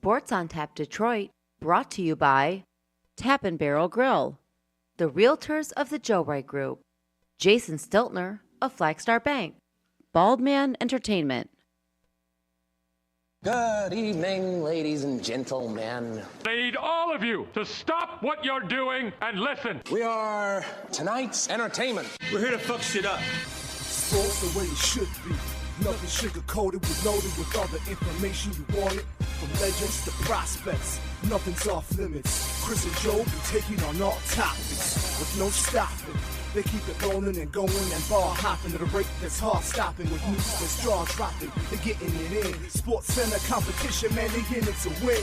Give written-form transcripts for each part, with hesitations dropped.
Sports on Tap Detroit, brought to you by Tap and Barrel Grill, the Realtors of the Joe Wright Group, Jason Stiltner of Flagstar Bank, Baldman Entertainment. Good evening, ladies and gentlemen. I need all of you to stop what you're doing and listen. We are tonight's entertainment. We're here to fuck shit up. Sports the way it should be. Nothing sugar-coated, we loaded with all the information you wanted. From legends to prospects, nothing's off limits. Chris and Joe be taking on all topics with no stopping. They keep it rolling and going and ball hopping at a rate that's hard stopping. With news that's jaw dropping, they're getting it in. Sports Center competition, man, they in it to win.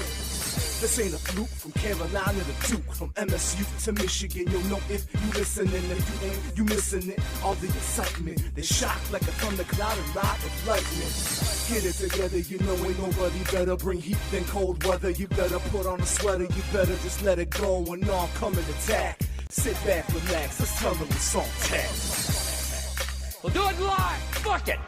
This ain't a fluke, from Carolina to Duke, from MSU to Michigan. You'll know if you listening, if you ain't, you missing it. All the excitement, they shock like a thundercloud and ride of lightning. Get it together, you know ain't nobody better. Bring heat than cold weather. You better put on a sweater, you better just let it go and all come and attack. Sit back, relax, let's tell them it's on tap. We'll do it live. Fuck it.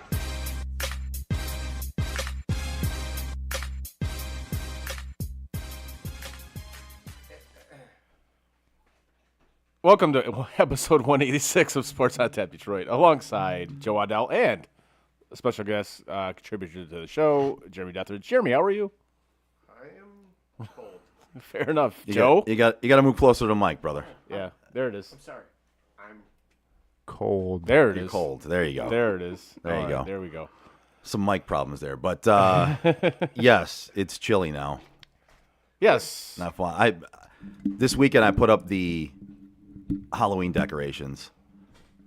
Welcome to episode 186 of Sports on Tap Detroit, alongside Joe Waddell and a special guest contributor to the show, Jeremy Dethridge. Jeremy, how are you? I am cold. Fair enough. Joe? You got to move closer to the mic, brother. Yeah, there it is. I'm sorry. I'm cold. There it You're is. cold. There you go. There it is. There you All go. There we go. Some mic problems there, but yes, it's chilly now. Yes. Not fun. This weekend I put up the Halloween decorations,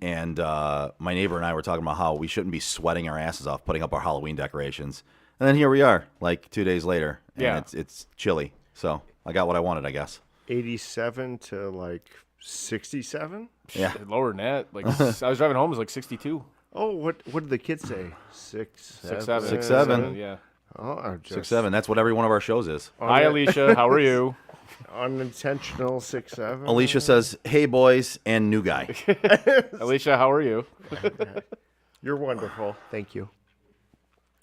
and my neighbor and I were talking about how we shouldn't be sweating our asses off putting up our Halloween decorations, and then here we are, like 2 days later, and Yeah. it's chilly. So I got what I wanted, I guess. 87 to like 67. Yeah. Lower than that. Like I was driving home, it was like 62. Oh, what did the kids say? 6, 6'7". 6'7". Yeah. Oh, I'm just 6'7". That's what every one of our shows is. Hi, Alicia. How are you? unintentional 6'7". Alicia says, "Hey boys," and new guy. Alicia, how are you? You're wonderful. Thank you.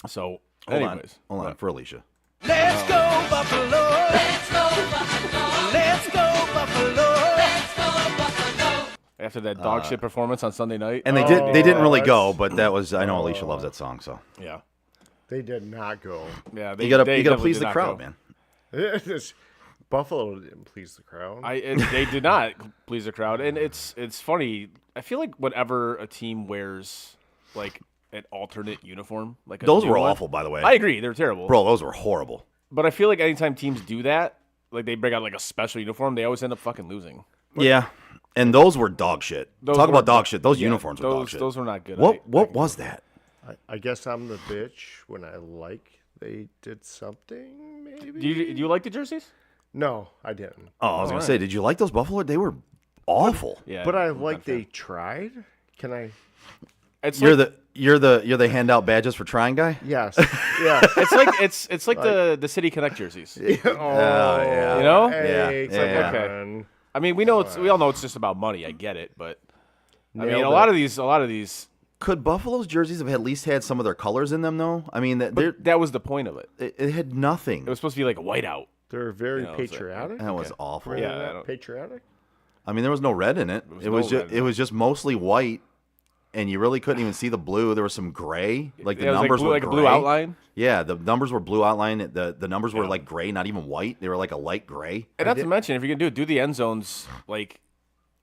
So, Hold anyways. on for Alicia. Let's go Buffalo. Let's go Buffalo. Let's go Buffalo. Let's go Buffalo. After that dog shit performance on Sunday night. And they didn't really go, but that was, I know Alicia loves that song, so Yeah. They did not go. Yeah. you gotta definitely please did the not crowd, go. man. Buffalo didn't please the crowd. They did not please the crowd, and it's funny. I feel like whenever a team wears like an alternate uniform, like Those new were one- awful, by the way. I agree, they're terrible, Bro, those were horrible. But I feel like anytime teams do that, like they bring out like a special uniform, they always end up fucking losing. Yeah, and those were dog shit. Those Talk were- about dog shit. Those yeah, uniforms were dog those- shit. those were not good. What was that? I guess I'm the bitch when I like they did something, maybe? Do you like the jerseys? No, I didn't. Oh, I was gonna say, did you like those Buffalo? They were awful. Yeah, But I I'm like not a fan. they tried. Can I? It's You're like, you're the handout badges for trying guy. Yes. Yeah. it's like the City Connect jerseys. Oh, yeah. You know? Hey, Yeah, yeah. come Okay. on. I mean, we all know it's just about money. I get it, but I mean, Nailed a it. lot of these. Could Buffalo's jerseys have at least had some of their colors in them, though? I mean, That was the point of it. it had nothing. It was supposed to be like a whiteout. They're very You know, it's like- patriotic. That was awful. Were they Yeah, I not don't- patriotic. I mean, there was no red in it. It was no just red. it was just mostly white, and you really couldn't even see the blue. There was some gray, like the Yeah, it was numbers blue, were like a gray. blue outline. Yeah, the numbers were blue outline. The numbers were like gray, not even white. They were like a light gray. And not to mention, if you're gonna do the end zones like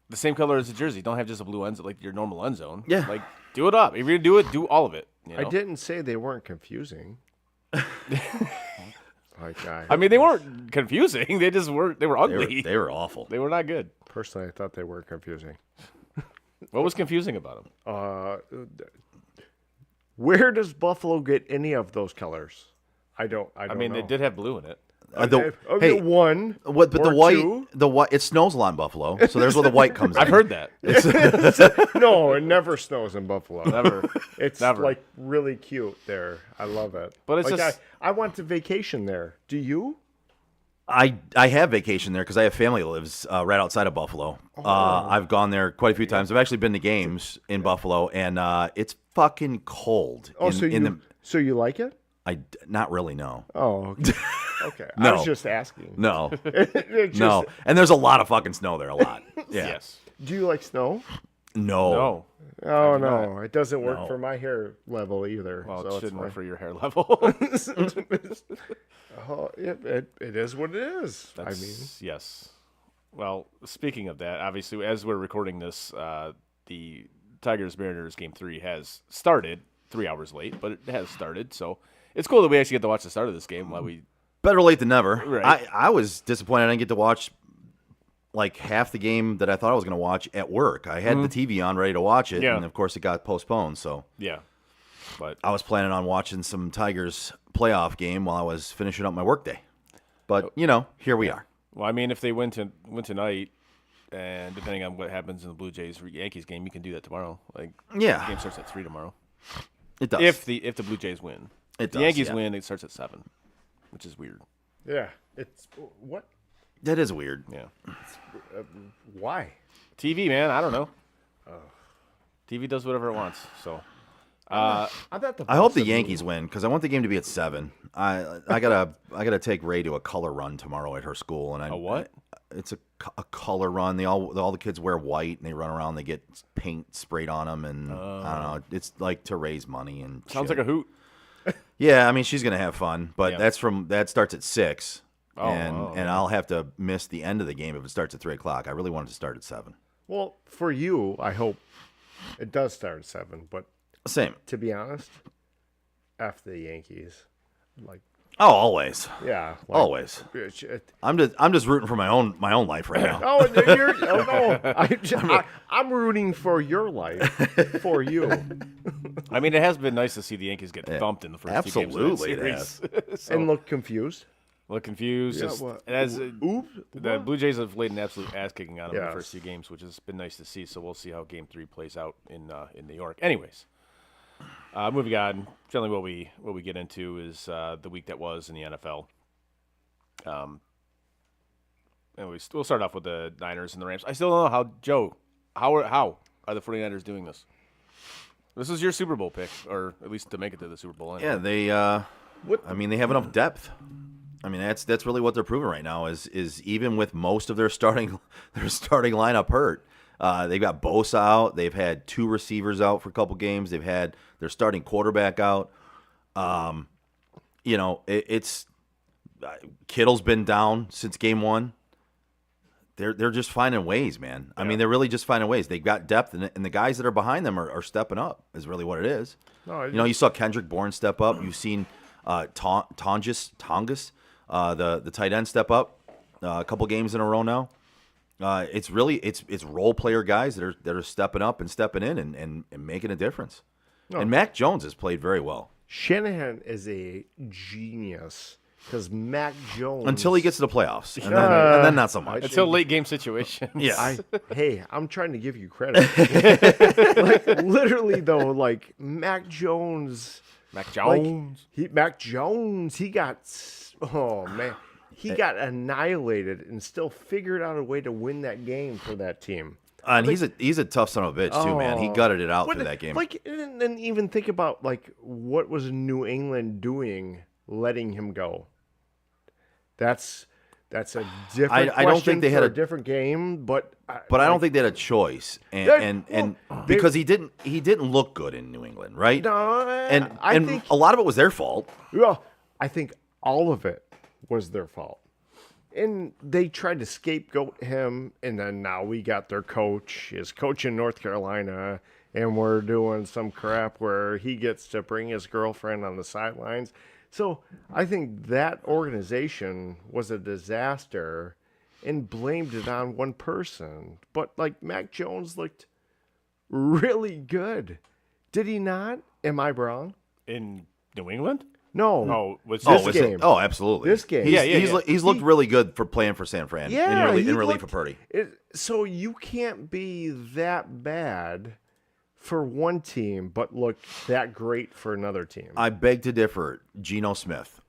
the same color as the jersey. Don't have just a blue end zone, like your normal end zone. Yeah. like do it up. If you're gonna do it, do all of it. You know? I didn't say they weren't confusing. I mean, they weren't confusing. They just weren't. They were ugly. They were awful. They were not good. Personally, I thought they were confusing. What was confusing about them? Where does Buffalo get any of those colors? I don't I know. mean, they did have blue in it. Okay, one. What? But or two. the white. It snows a lot in Buffalo, so there's where the white comes in. I've heard that. No, it never snows in Buffalo. Never. It's Never. like really cute there. I love it. But it's like just- I want to vacation there. Do you? I have vacation there because I have family that lives right outside of Buffalo. I've gone there quite a few times. I've actually been to games in Buffalo, and it's fucking cold. Oh, so you like it? Not really, no. Oh, okay. Okay. I No. was just asking. No, It just- no. And there's a lot of fucking snow there. A lot. Yeah. Yes. Do you like snow? No. No. Oh, do no. It doesn't work No. for my hair level either. Well, so it it's shouldn't work fine. for your hair level. Oh, it is what it is. I mean, Yes. Well, speaking of that, obviously, as we're recording this, the Tigers-Mariners Game 3 has started 3 hours late, but it has started. So it's cool that we actually get to watch the start of this game while we Better late than never. Right. I was disappointed I didn't get to watch like half the game that I thought I was going to watch at work. I had the TV on ready to watch it, Yeah. and of course it got postponed. So Yeah. But I was planning on watching some Tigers playoff game while I was finishing up my workday. But here we are. well, I mean, if they win tonight, and depending on what happens in the Blue Jays Yankees game, you can do that tomorrow. Like Yeah. the game starts at 3 tomorrow. It does. If the Blue Jays win, It if the does, Yankees yeah. win, it starts at 7, which is weird. yeah. It's what? That is weird. Yeah. Why? TV, man, I don't know. TV does whatever it wants. So I'm not the I hope boss the of me. Yankees win because I want the game to be at 7. I gotta take Ray to a color run tomorrow at her school, and A what? It's a color run. All the kids wear white and they run around. They get paint sprayed on them, and I don't know. It's like to raise money and sounds shit. like a hoot. Yeah, I mean she's gonna have fun, but Yeah. that starts at 6, Oh, and I'll have to miss the end of the game if it starts at 3 o'clock. I really wanted to start at 7. Well, for you, I hope it does start at 7. But Same. to be honest, F the Yankees. Like, Oh, always, yeah. Like, always. it- I'm just rooting for my own life right now. Oh, no! I'm rooting for your life, for you. I mean, it has been nice to see the Yankees get thumped in the first 2 games Absolutely, of it that series. So, And look confused. look confused. Yeah, just, what? as Oops. the Blue Jays have laid an absolute ass kicking on them in the Yes. first 2 games, which has been nice to see. So we'll see how Game 3 plays out in New York. Anyways, moving on. Generally, what we get into is the week that was in the NFL. And we'll start off with the Niners and the Rams. I still don't know how are the 49ers doing this? This is your Super Bowl pick, or at least to make it to the Super Bowl. Anyway. Yeah, they. I mean, they have enough depth. I mean, that's really what they're proving right now. Is even with most of their starting lineup hurt, they've got Bosa out. They've had 2 receivers out for a couple games. They've had their starting quarterback out. It's Kittle's been down since game 1. They're just finding ways, man. I mean, they're really just finding ways. They've got depth, and the guys that are behind them are stepping up. Is really what it is. No, You saw Kendrick Bourne step up. You've seen Tongus, the tight end, step up a couple games in a row now. It's really it's role player guys that are stepping up and stepping in and making a difference. And Mac Jones has played very well Shanahan is a genius because Mac Jones. until he gets to the playoffs, and then not so much. Until late game situations. Yeah. I'm trying to give you credit. Like literally though, like Mac Jones. Mac Jones. Mac Jones, he got annihilated and still figured out a way to win that game for that team. And he's a tough son of a bitch too, man. He gutted it out through that game. Like, and even think about like what was New England doing, letting him go. That's a different. I don't think they had for a different game, but I don't think they had a choice, and because he didn't look good in New England, right? No, and I think a lot of it was their fault. Well, I think all of it was their fault. And they tried to scapegoat him, and then now we got their coach, his coach in North Carolina, and we're doing some crap where he gets to bring his girlfriend on the sidelines. So I think that organization was a disaster and blamed it on one person. But, like, Mac Jones looked really good. Did he not? Am I wrong? In New England? No. Oh, was This this game. Oh, absolutely. This game. He's looked really good for playing for San Fran. Yeah, in he relief looked- of Purdy. So you can't be that bad for one team, but look that great for another team. I beg to differ. Geno Smith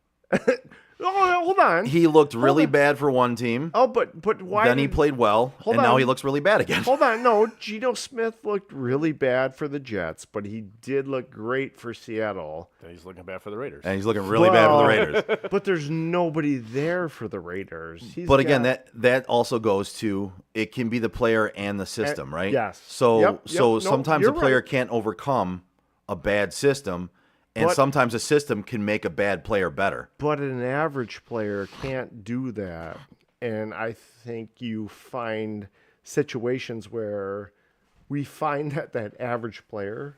Oh, hold on. He looked really bad for one team. Oh, but why? Then he did- played well, Hold and now on. he looks really bad again. Hold on, no. Geno Smith looked really bad for the Jets, but he did look great for Seattle. He's looking bad for the Raiders. And he's looking really bad for the Raiders. But there's nobody there for the Raiders. But again, that also goes to it can be the player and the system, right? yes. So Yep, so yep. No, sometimes you're a player right. can't overcome a bad system, and But- sometimes a system can make a bad player better. But an average player can't do that. And I think you find situations where we find that average player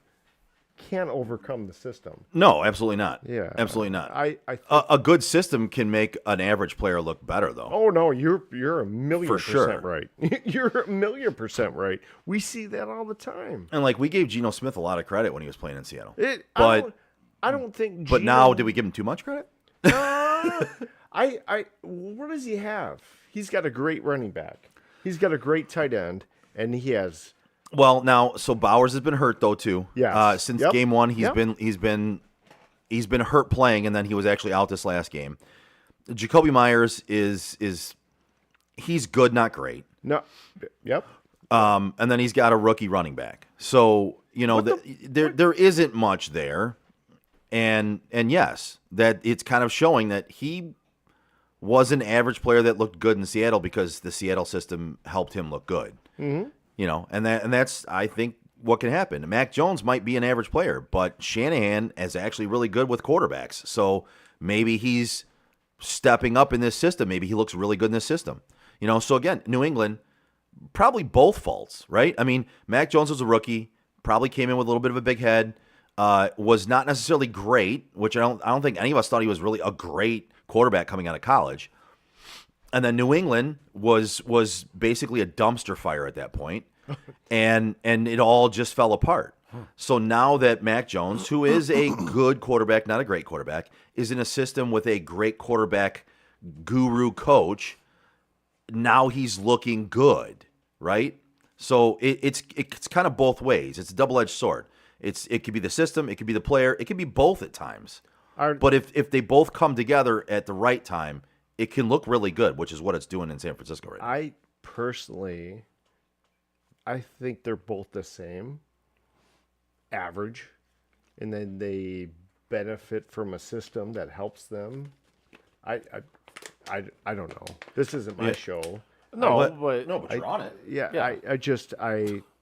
can't overcome the system. No, absolutely not. Yeah. Absolutely not. I think, A good system can make an average player look better, though. oh no, you're a million For sure. percent right. You're a million% right. We see that all the time. And like we gave Geno Smith a lot of credit when he was playing in Seattle. I don't think. But now, did we give him too much credit? What does he have? He's got a great running back. He's got a great tight end, and he has. Well, now, so Bowers has been hurt though too. Yes. Since Yep. game one, he's Yep. been hurt playing, and then he was actually out this last game. Jacoby Myers is he's good, not great. No. Yep. And then he's got a rookie running back. So there isn't much there, and yes, that it's kind of showing that he was an average player that looked good in Seattle because the Seattle system helped him look good. Mm-hmm. And that's I think what can happen. Mac Jones might be an average player, but Shanahan is actually really good with quarterbacks. So maybe he's stepping up in this system. Maybe he looks really good in this system. So again, New England, probably both faults, right? I mean, Mac Jones was a rookie, probably came in with a little bit of a big head, was not necessarily great, which I don't think any of us thought he was really a great quarterback coming out of college. And then New England was basically a dumpster fire at that point, and it all just fell apart. So now that Mac Jones, who is a good quarterback, not a great quarterback, is in a system with a great quarterback guru coach, now he's looking good, right? So it's kind of both ways. It's a double-edged sword. It could be the system, it could be the player, it could be both at times. But if they both come together at the right time, it can look really good, which is what it's doing in San Francisco right now. I personally, I think they're both the same, average, and then they benefit from a system that helps them. I don't know. This isn't my show. But you're on it. Yeah.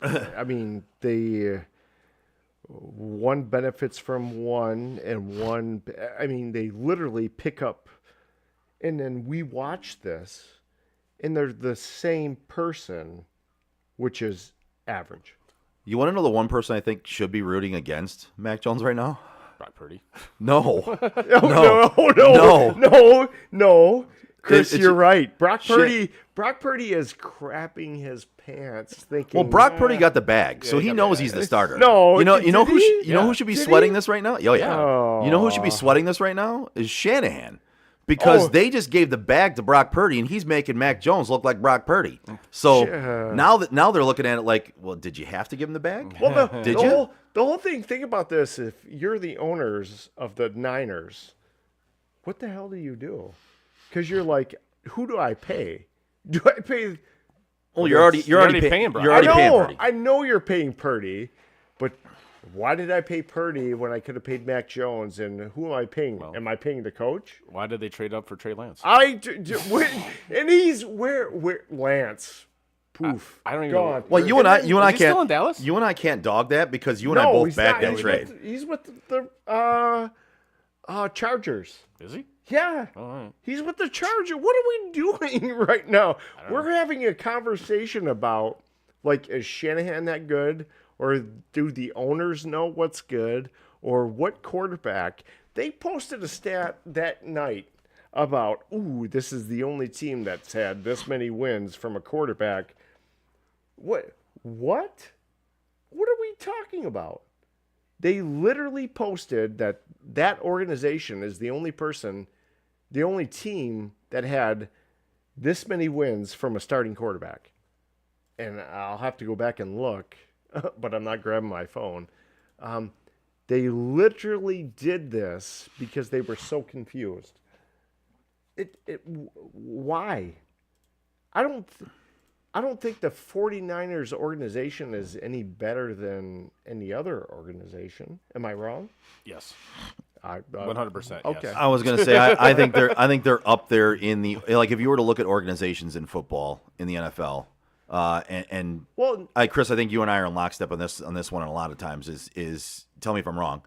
I mean, they one benefits from one, and one. I mean, they literally pick up, and then we watch this, and they're the same person, which is average. You want to know the one person I think should be rooting against Mac Jones right now? Brock Purdy. No. No. Chris, It's- you're right. Brock Shit. Purdy is crapping his pants, thinking. Well, Brock Purdy got the bag, so he knows he's the starter. No, you know did who he? who should be Did sweating he? this right now? Oh yeah. You know who should be sweating this right now is Shanahan, because they just gave the bag to Brock Purdy, and he's making Mac Jones look like Brock Purdy. So now they're looking at it like, well, did you have to give him the bag? Well, Did you? The whole thing. Think about this: if you're the owners of the Niners, what the hell do you do? Because you're like, who do I pay? Do I pay? Well, you're already paying Brock. You're already paying I know, Purdy. I know you're paying Purdy, but why did I pay Purdy when I could have paid Mac Jones? And who am I paying? Am I paying the coach? Why did they trade up for Trey Lance? And he's where Lance. Poof. I don't even gone. know. Well, you and I Is can't. he still in Dallas? You and I can't dog that because you and I both he's backed not. that trade. He's with the Chargers. Is he? Yeah. All right. He's with the Chargers. What are we doing right now? We're having a conversation about, like, is Shanahan that good? Or do the owners know what's good? Or what quarterback? They posted a stat that night about, this is the only team that's had this many wins from a quarterback. What? What are we talking about? They literally posted that organization is the only team that had this many wins from a starting quarterback. And I'll have to go back and look, but I'm not grabbing my phone. They literally did this because they were so confused. Why? I don't think the 49ers organization is any better than any other organization. Am I wrong? Yes. 100%. Okay. I was going to say I think they're up there in the, like, if you were to look at organizations in football in the NFL, Chris, I think you and I are in lockstep on this one. And a lot of times is tell me if I'm wrong.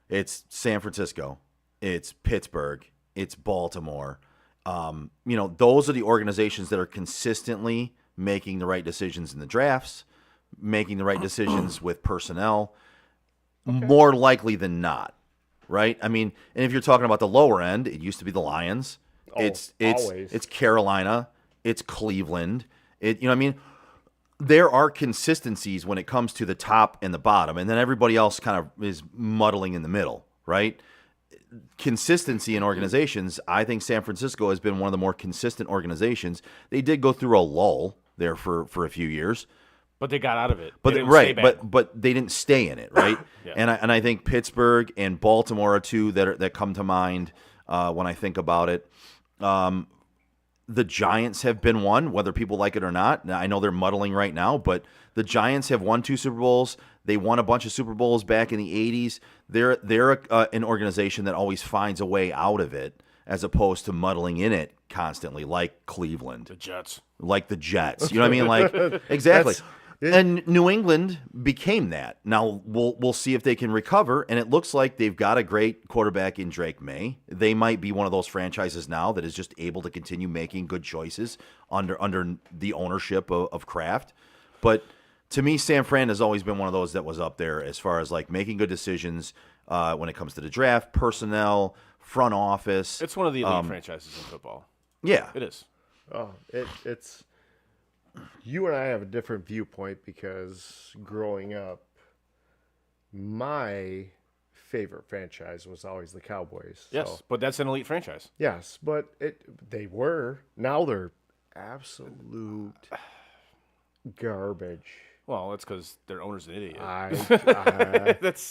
It's San Francisco, it's Pittsburgh, it's Baltimore. Those are the organizations that are consistently making the right decisions in the drafts, making the right decisions with personnel, more likely than not. Right? I mean, and if you're talking about the lower end, it used to be the Lions. It's Carolina. It's Cleveland. There are consistencies when it comes to the top and the bottom, and then everybody else kind of is muddling in the middle, right? Consistency in organizations, I think San Francisco has been one of the more consistent organizations. They did go through a lull there for a few years. But they got out of it. But they didn't stay in it, right? Yeah. And I think Pittsburgh and Baltimore are two that come to mind when I think about it. The Giants have been one, whether people like it or not. Now, I know they're muddling right now, but the Giants have won 2 Super Bowls. They won a bunch of Super Bowls back in the 80s. They're an organization that always finds a way out of it, as opposed to muddling in it constantly, like Cleveland, the Jets. Like the Jets. You know what I mean? Like exactly. And New England became that. Now we'll see if they can recover, and it looks like they've got a great quarterback in Drake May. They might be one of those franchises now that is just able to continue making good choices under the ownership of Kraft. But to me, San Fran has always been one of those that was up there as far as like making good decisions when it comes to the draft, personnel, front office. It's one of the elite franchises in football. Yeah, it is. Oh, it's. You and I have a different viewpoint because growing up, my favorite franchise was always the Cowboys. Yes, but that's an elite franchise. Yes, but they were. Now they're absolute garbage. Well, that's because their owner's an idiot.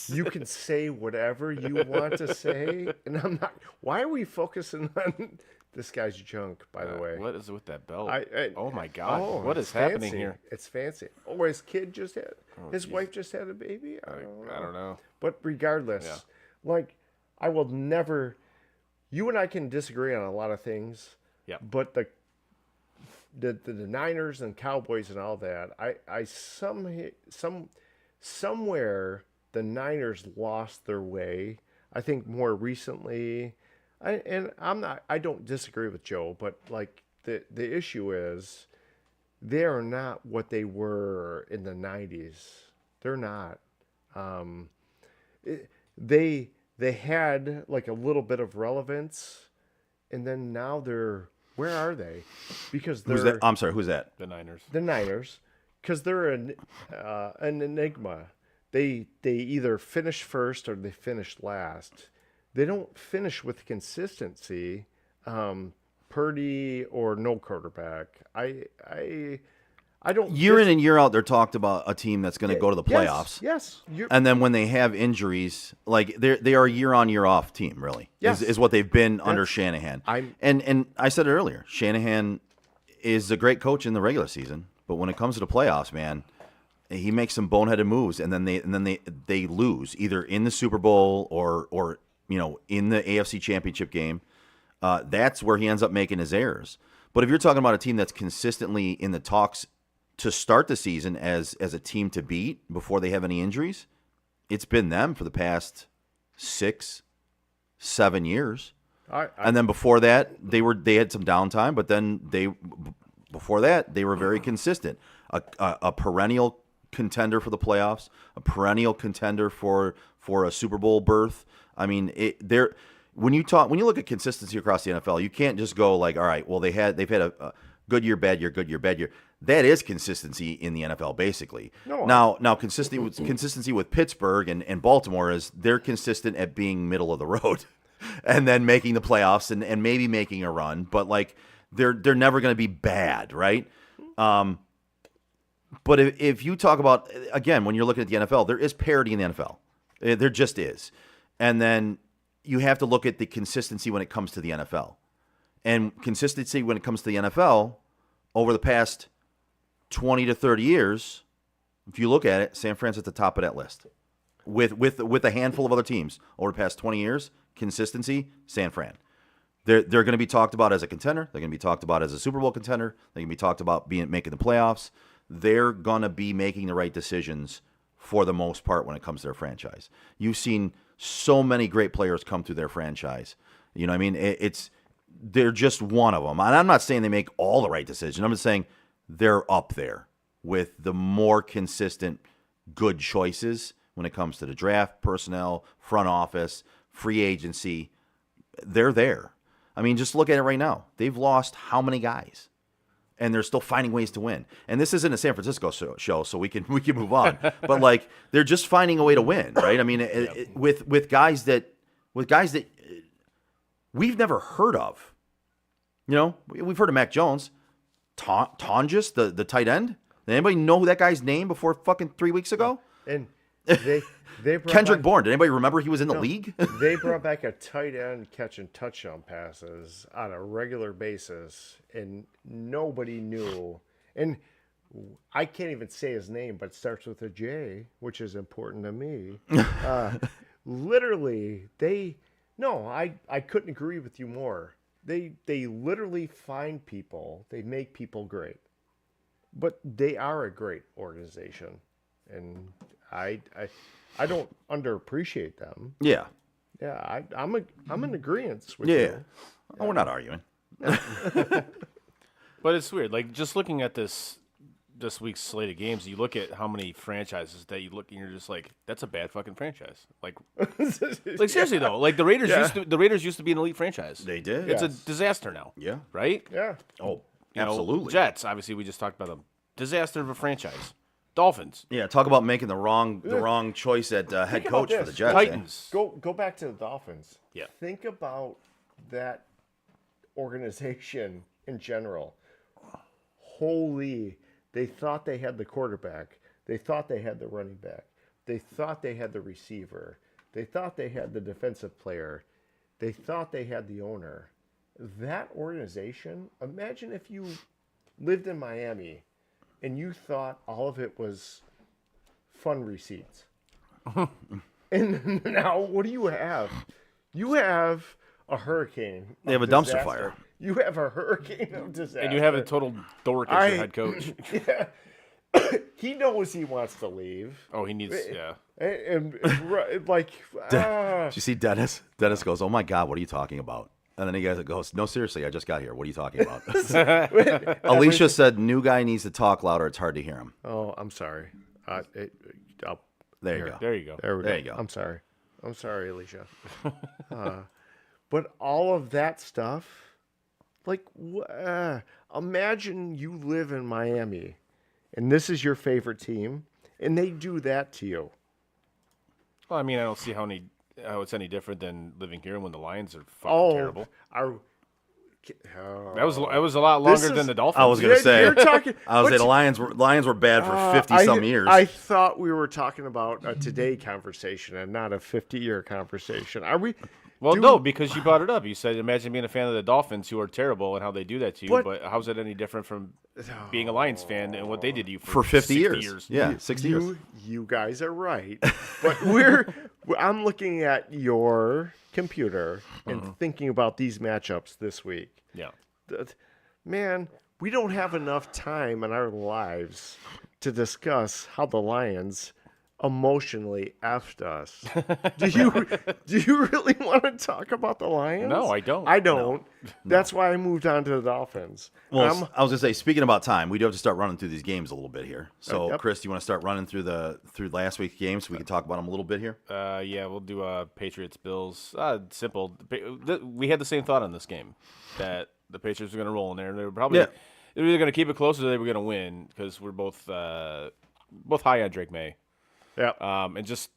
You can say whatever you want to say, and I'm not. Why are we focusing on this guy's junk? By the way, what is it with that belt? Oh my God! Oh, what is happening here? It's fancy. Oh, his kid just had. His wife just had a baby. I don't know. But regardless, like I will never. You and I can disagree on a lot of things. Yeah. But the Niners and Cowboys and all that, somewhere the Niners lost their way. I think more recently, I don't disagree with Joe, but like the issue is they are not what they were in the 90s. They're not. They had like a little bit of relevance, and then now they're. Where are they? Because they're. Who's that? I'm sorry. Who's that? The Niners. The Niners, because they're an enigma. They either finish first or they finish last. They don't finish with consistency. Purdy or no quarterback. I don't. Year in and year out, they're talked about a team that's going to go to the playoffs. Yes. And then when they have injuries, like they are a year on, year off team, really. Yes. Is what they've been under Shanahan. And I said it earlier, Shanahan is a great coach in the regular season, but when it comes to the playoffs, man, he makes some boneheaded moves, and then they lose either in the Super Bowl or in the AFC Championship game. That's where he ends up making his errors. But if you're talking about a team that's consistently in the talks to start the season as a team to beat before they have any injuries, it's been them for the past 6-7 years. And then before that, they had some downtime, but then before that they were very consistent. A perennial contender for the playoffs, a perennial contender for a Super Bowl berth. I mean, when you look at consistency across the NFL, you can't just go like, all right, well they've had a good year, bad year, good year, bad year. That is consistency in the NFL, basically. No. Now consistency with Pittsburgh and Baltimore is they're consistent at being middle of the road, and then making the playoffs and maybe making a run, but like they're never going to be bad, right? But if you talk about, again, when you're looking at the NFL, there is parity in the NFL. There just is, and then you have to look at the consistency when it comes to the NFL. And consistency when it comes to the NFL over the past 20 to 30 years, if you look at it, San Fran's at the top of that list. With a handful of other teams over the past 20 years, consistency, San Fran. They're going to be talked about as a contender. They're going to be talked about as a Super Bowl contender. They're going to be talked about making the playoffs. They're going to be making the right decisions for the most part when it comes to their franchise. You've seen so many great players come through their franchise. You know what I mean? They're just one of them. And I'm not saying they make all the right decisions. I'm just saying they're up there with the more consistent good choices when it comes to the draft, personnel, front office, free agency. They're there. I mean, just look at it right now. They've lost how many guys? And they're still finding ways to win. And this isn't a San Francisco show, so we can move on. But like, they're just finding a way to win, right? I mean, with guys that we've never heard of. You know, we've heard of Mac Jones, Tonjes, the tight end. Did anybody know that guy's name before fucking 3 weeks ago? And they brought Kendrick back, Bourne. Did anybody remember he was in the league? They brought back a tight end catching touchdown passes on a regular basis, and nobody knew. And I can't even say his name, but it starts with a J, which is important to me. Literally, I couldn't agree with you more. They literally find people. They make people great, but they are a great organization, and I don't underappreciate them. Yeah. Yeah, I'm in agreement with Yeah. you. Oh, we're not arguing. But it's weird. Like, just looking at this week's slate of games, you look at how many franchises that you look and you're just like, that's a bad fucking franchise. Like seriously though, like the Raiders used to be an elite franchise. They did. It's Yes. a disaster now. Yeah. Right? Yeah. Oh, You know, absolutely. Jets, obviously, we just talked about them. Disaster of a franchise. Dolphins. Yeah, talk about making the wrong choice at head Think about coach for the this. Jets. Titans. Go back to the Dolphins. Yeah. Think about that organization in general. Holy, they thought they had the quarterback. They thought they had the running back. They thought they had the receiver. They thought they had the defensive player. They thought they had the owner. That organization, imagine if you lived in Miami and you thought all of it was fun receipts. And now what do you have? You have a hurricane. They have a disaster. dumpster fire. You have a hurricane of disaster. And you have a total dork as your head coach. Yeah. He knows he wants to leave. Oh, he needs, yeah. And like, Did you see Dennis? Dennis goes, "Oh my God, what are you talking about?" And then he goes, "No, seriously, I just got here. What are you talking about?" Alicia said, "New guy needs to talk louder. It's hard to hear him." oh, I'm sorry. There you go. There you go. There we There go. you go. I'm sorry, Alicia. But all of that stuff, like, imagine you live in Miami, and this is your favorite team, and they do that to you. Well, I mean, I don't see how it's any different than living here when the Lions are fucking terrible. That was a lot longer than the Dolphins. I was gonna say. You're talking. I was but say the Lions were bad for 50-some years. I thought we were talking about a today conversation and not a 50-year conversation. Are we? Well, no, because you brought it up. You said, imagine being a fan of the Dolphins who are terrible and how they do that to you. But how's it any different from being a Lions fan and what they did to you for 50 60 years? Yeah, 60 years. You guys are right, but I'm looking at your computer and thinking about these matchups this week. Yeah. Man, we don't have enough time in our lives to discuss how the Lions emotionally effed us. Do you really want to talk about the Lions? No, I don't. I don't. That's why I moved on to the Dolphins. Well, I was gonna say, speaking about time, we do have to start running through these games a little bit here. So, Yep. Chris, do you want to start running through last week's games so we can talk about them a little bit here? Yeah, we'll do Patriots Bills. Simple. We had the same thought on this game that the Patriots were going to roll in there. They were probably they were either going to keep it close or they were going to win because we're both high on Drake May. Yeah. And just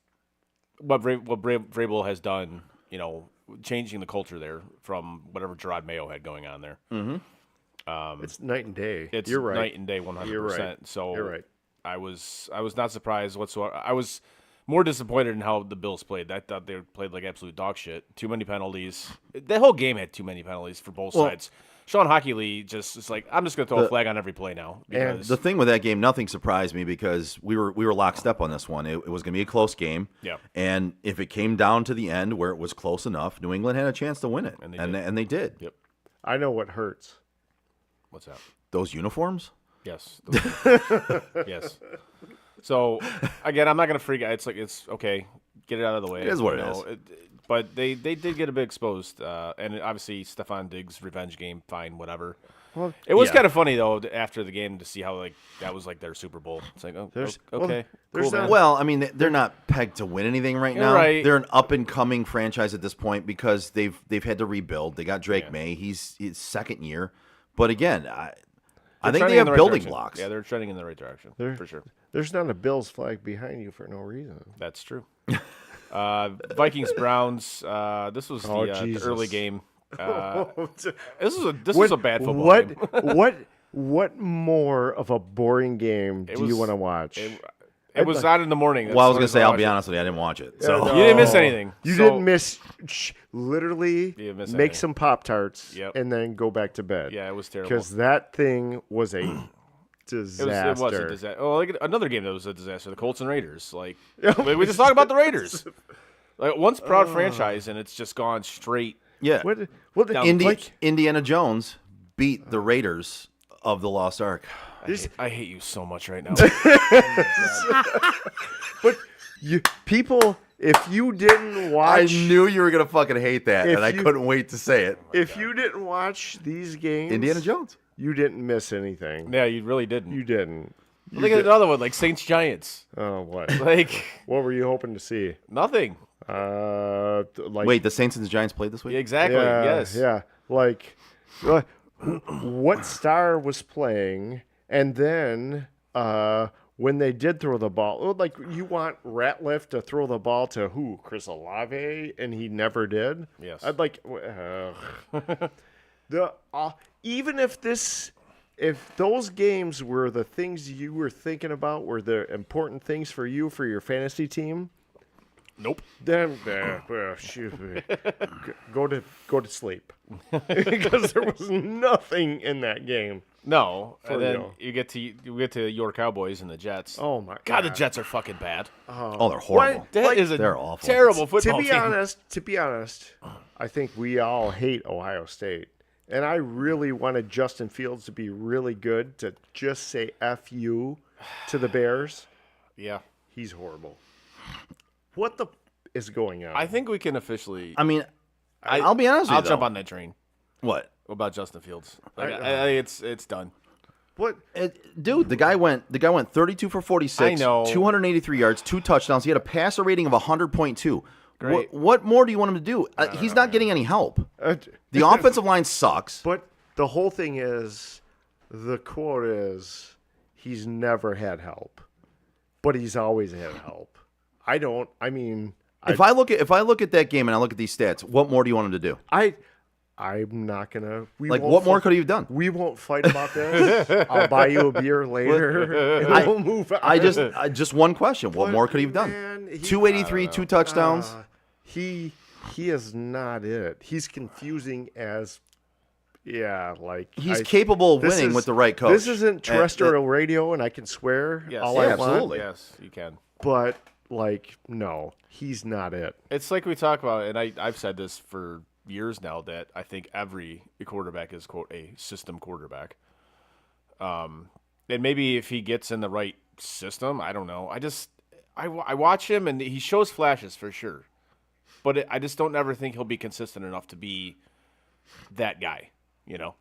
what Vrabel has done, you know, changing the culture there from whatever Gerard Mayo had going on there. Mm-hmm. It's night and day. It's You're right. night and day, 100%. You're right. So You're right. I was not surprised whatsoever. I was more disappointed in how the Bills played. I thought they played like absolute dog shit. Too many penalties. That whole game had too many penalties for both sides. Sean Hockey just is like, I'm just going to throw a flag on every play now. Because The thing with that game, nothing surprised me because we were lockstep on this one. It was going to be a close game. Yeah. And if it came down to the end where it was close enough, New England had a chance to win it. And they did. Yep. I know what hurts. What's that? Those uniforms? Yes. Yes. So, again, I'm not going to freak out. It's okay. Get it out of the way. It is what it is. But they did get a bit exposed. And obviously, Stephon Diggs' revenge game, fine, whatever. Well, it was yeah. kind of funny, though, after the game to see how that was like their Super Bowl. It's like, oh, okay. there's Cool, man. Well, I mean, they're not pegged to win anything right now. Right. They're an up-and-coming franchise at this point because they've had to rebuild. They got Drake May. He's his second year. But again, I think trending they have in the right building direction. blocks. Yeah, they're trending in the right direction, for sure. There's not a Bills flag behind you for no reason. That's true. Vikings-Browns. This was the Jesus. early game. This was a bad football game. What more of a boring game do you want to watch? It was on in the morning. Well, I was going to say, I'll be honest with you, I didn't watch it. So You didn't miss anything. You So- didn't miss. Literally, didn't miss make anything. some Pop-Tarts Yep. and then go back to bed. Yeah, it was terrible. Because that thing was a disaster. It was a disaster. Oh, like another game that was a disaster. The Colts and Raiders. Like we just talked about the Raiders. Like once proud franchise, and it's just gone straight. yeah. What Indiana Jones beat the Raiders of the Lost Ark. I hate you so much right now. But people, if you didn't I watch, knew you were going to fucking hate that, If and I you- couldn't wait to say it. if you didn't watch these games, Indiana Jones. you didn't miss anything. Yeah, you really didn't. You didn't. Look at another one, like Saints Giants. Oh, what? Like What were you hoping to see? nothing. Like Wait, the Saints and the Giants played this week? Exactly. yeah, Yes. yeah. Like, what star was playing, and then when they did throw the ball, like you want Ratliff to throw the ball to who? Chris Olave, and he never did. Yes. I'd like even if those games were the things you were thinking about, were the important things for you for your fantasy team. Nope. Then go to sleep because there was nothing in that game. No. For And then real. you get to your Cowboys and the Jets. Oh my God, the Jets are fucking bad. Oh, they're horrible. That is a They're awful. terrible football To be team. honest, I think we all hate Ohio State, and I really wanted Justin Fields to be really good to just say "F you" to the Bears. Yeah. He's horrible. What the is going on? I think we can officially. I mean, I'll be honest with you. I'll jump though. on that train. What? What about Justin Fields? Like, I think it's done. What? Dude, the guy went 32 for 46. I know. 283 yards, 2 touchdowns. He had a passer rating of 100.2. Great. What more do you want him to do? He's not getting any help. The offensive line sucks. But the whole thing is, the quote is, he's never had help, but he's always had help. If I look at that game and I look at these stats, what more do you want him to do? I'm not gonna. What more could he have done? We won't fight about this. I'll buy you a beer later, and we'll move on. I just one question. What more could he have done? Man, 283, 2 touchdowns. He is not it. He's confusing as. Yeah, like He's capable of winning with the right coach. This isn't terrestrial radio, and I can swear Yes. all Yeah, I want. absolutely. Yes, you can. But like, no, he's not it. It's like we talk about, and I've said this for years now, that I think every quarterback is, quote, a system quarterback. And maybe if he gets in the right system, I don't know. I watch him, and he shows flashes for sure. But I just don't ever think he'll be consistent enough to be that guy, you know?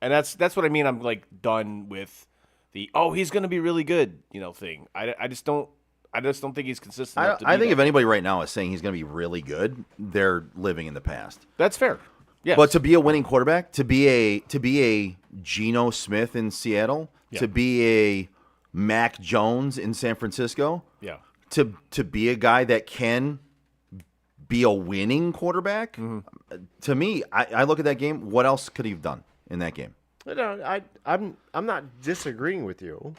And that's what I mean. I'm like done with the, he's going to be really good, thing. I just don't think he's consistent enough to be I think that. if anybody right now is saying he's going to be really good, they're living in the past. That's fair. Yes. But to be a winning quarterback, to be a Geno Smith in Seattle, to be a Mac Jones in San Francisco, yeah. to be a guy that can be a winning quarterback, to me, I look at that game. What else could he have done in that game? No, I'm not disagreeing with you.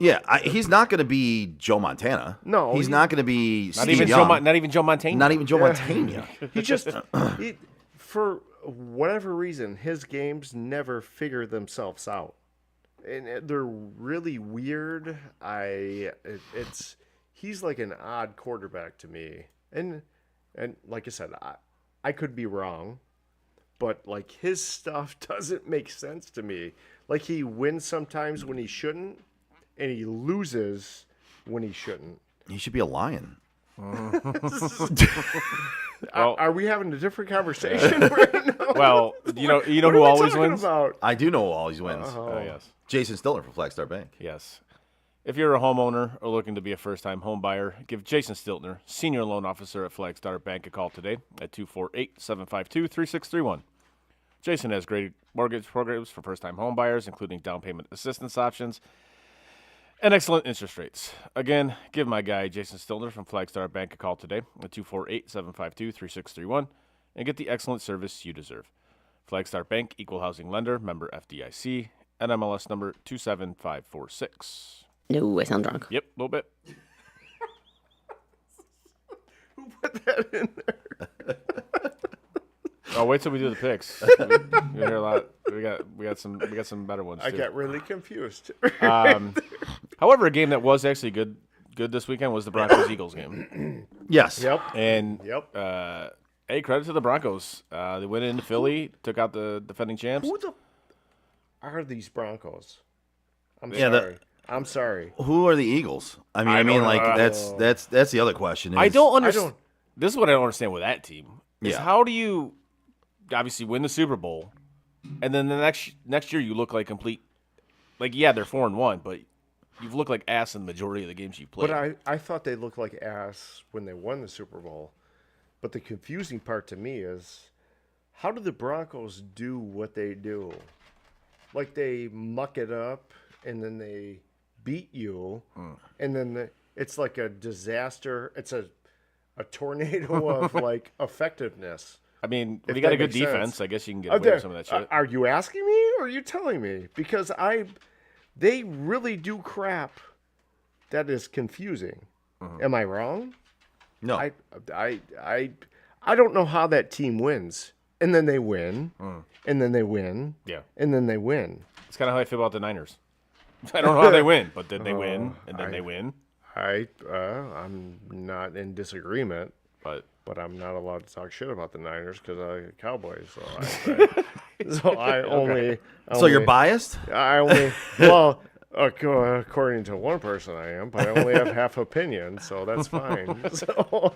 Yeah, he's not going to be Joe Montana. No, he's not going to be Not Steve even Young. Not even Joe Montana. Not even Joe Montana. He just, for whatever reason, his games never figure themselves out, and they're really weird. He's like an odd quarterback to me, and like I said, I could be wrong, but like his stuff doesn't make sense to me. Like he wins sometimes when he shouldn't, and he loses when he shouldn't. He should be a Lion. Are we having a different conversation right now? Well, you know What who are we always talking wins? about? I do know who always wins. Oh, yes. Jason Stiltner from Flagstar Bank. Yes. If you're a homeowner or looking to be a first-time home buyer, give Jason Stiltner, Senior Loan Officer at Flagstar Bank, a call today at 248-752-3631. Jason has great mortgage programs for first-time home buyers, including down payment assistance options and excellent interest rates. Again, give my guy Jason Stiltner from Flagstar Bank a call today at 248-752-3631 and get the excellent service you deserve. Flagstar Bank, Equal Housing Lender, member FDIC, NMLS number 27546. No, I sound drunk. Yep, a little bit. Who put that in there? Oh, wait till we do the picks. We hear a lot. We got some better ones. I too. got really confused. However, a game that was actually good this weekend was the Broncos-Eagles game. Yes. Yep. And Yep. hey, credit to the Broncos. They went into Philly, took out the defending champs. Who the are these Broncos? I'm Yeah, sorry. I'm sorry. Who are the Eagles? I mean, don't like know. that's the other question. I is- don't I understand. don't. This is what I don't understand with that team. Is Yeah. how do you obviously win the Super Bowl, and then the next year you look like complete. Like, yeah, they're 4-1, but you've looked like ass in the majority of the games you've played. But I thought they looked like ass when they won the Super Bowl. But the confusing part to me is, how do the Broncos do what they do? Like they muck it up and then they beat you, and then it's like a disaster. It's a tornado of like effectiveness. I mean, If if you got a that good makes sense. defense, I guess you can get Are away with some of that shit. Are you asking me or are you telling me? Because they really do crap that is confusing. Am I wrong? no. I don't know how that team wins. And then they win. And then they win. Yeah. And then they win. It's kind of how I feel about the Niners. I don't know how they win, but then they win, and then they win. I'm not in disagreement, But but I'm not allowed to talk shit about the Niners because I'm a Cowboys. So I only. So you're biased? I only. Well, according to one person, I am, but I only have half opinion, so that's fine. So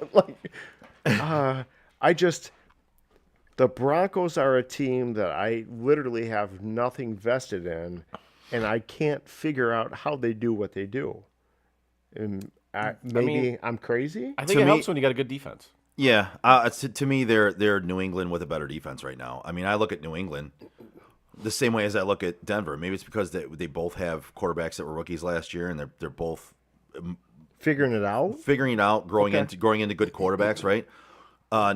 the Broncos are a team that I literally have nothing vested in, and I can't figure out how they do what they do. And maybe I'm crazy. I think To it me- helps when you got a good defense. Yeah. To me, they're New England with a better defense right now. I mean, I look at New England the same way as I look at Denver. Maybe it's because they both have quarterbacks that were rookies last year, and they're both Figuring it out. figuring it out, growing Okay. into good quarterbacks, right?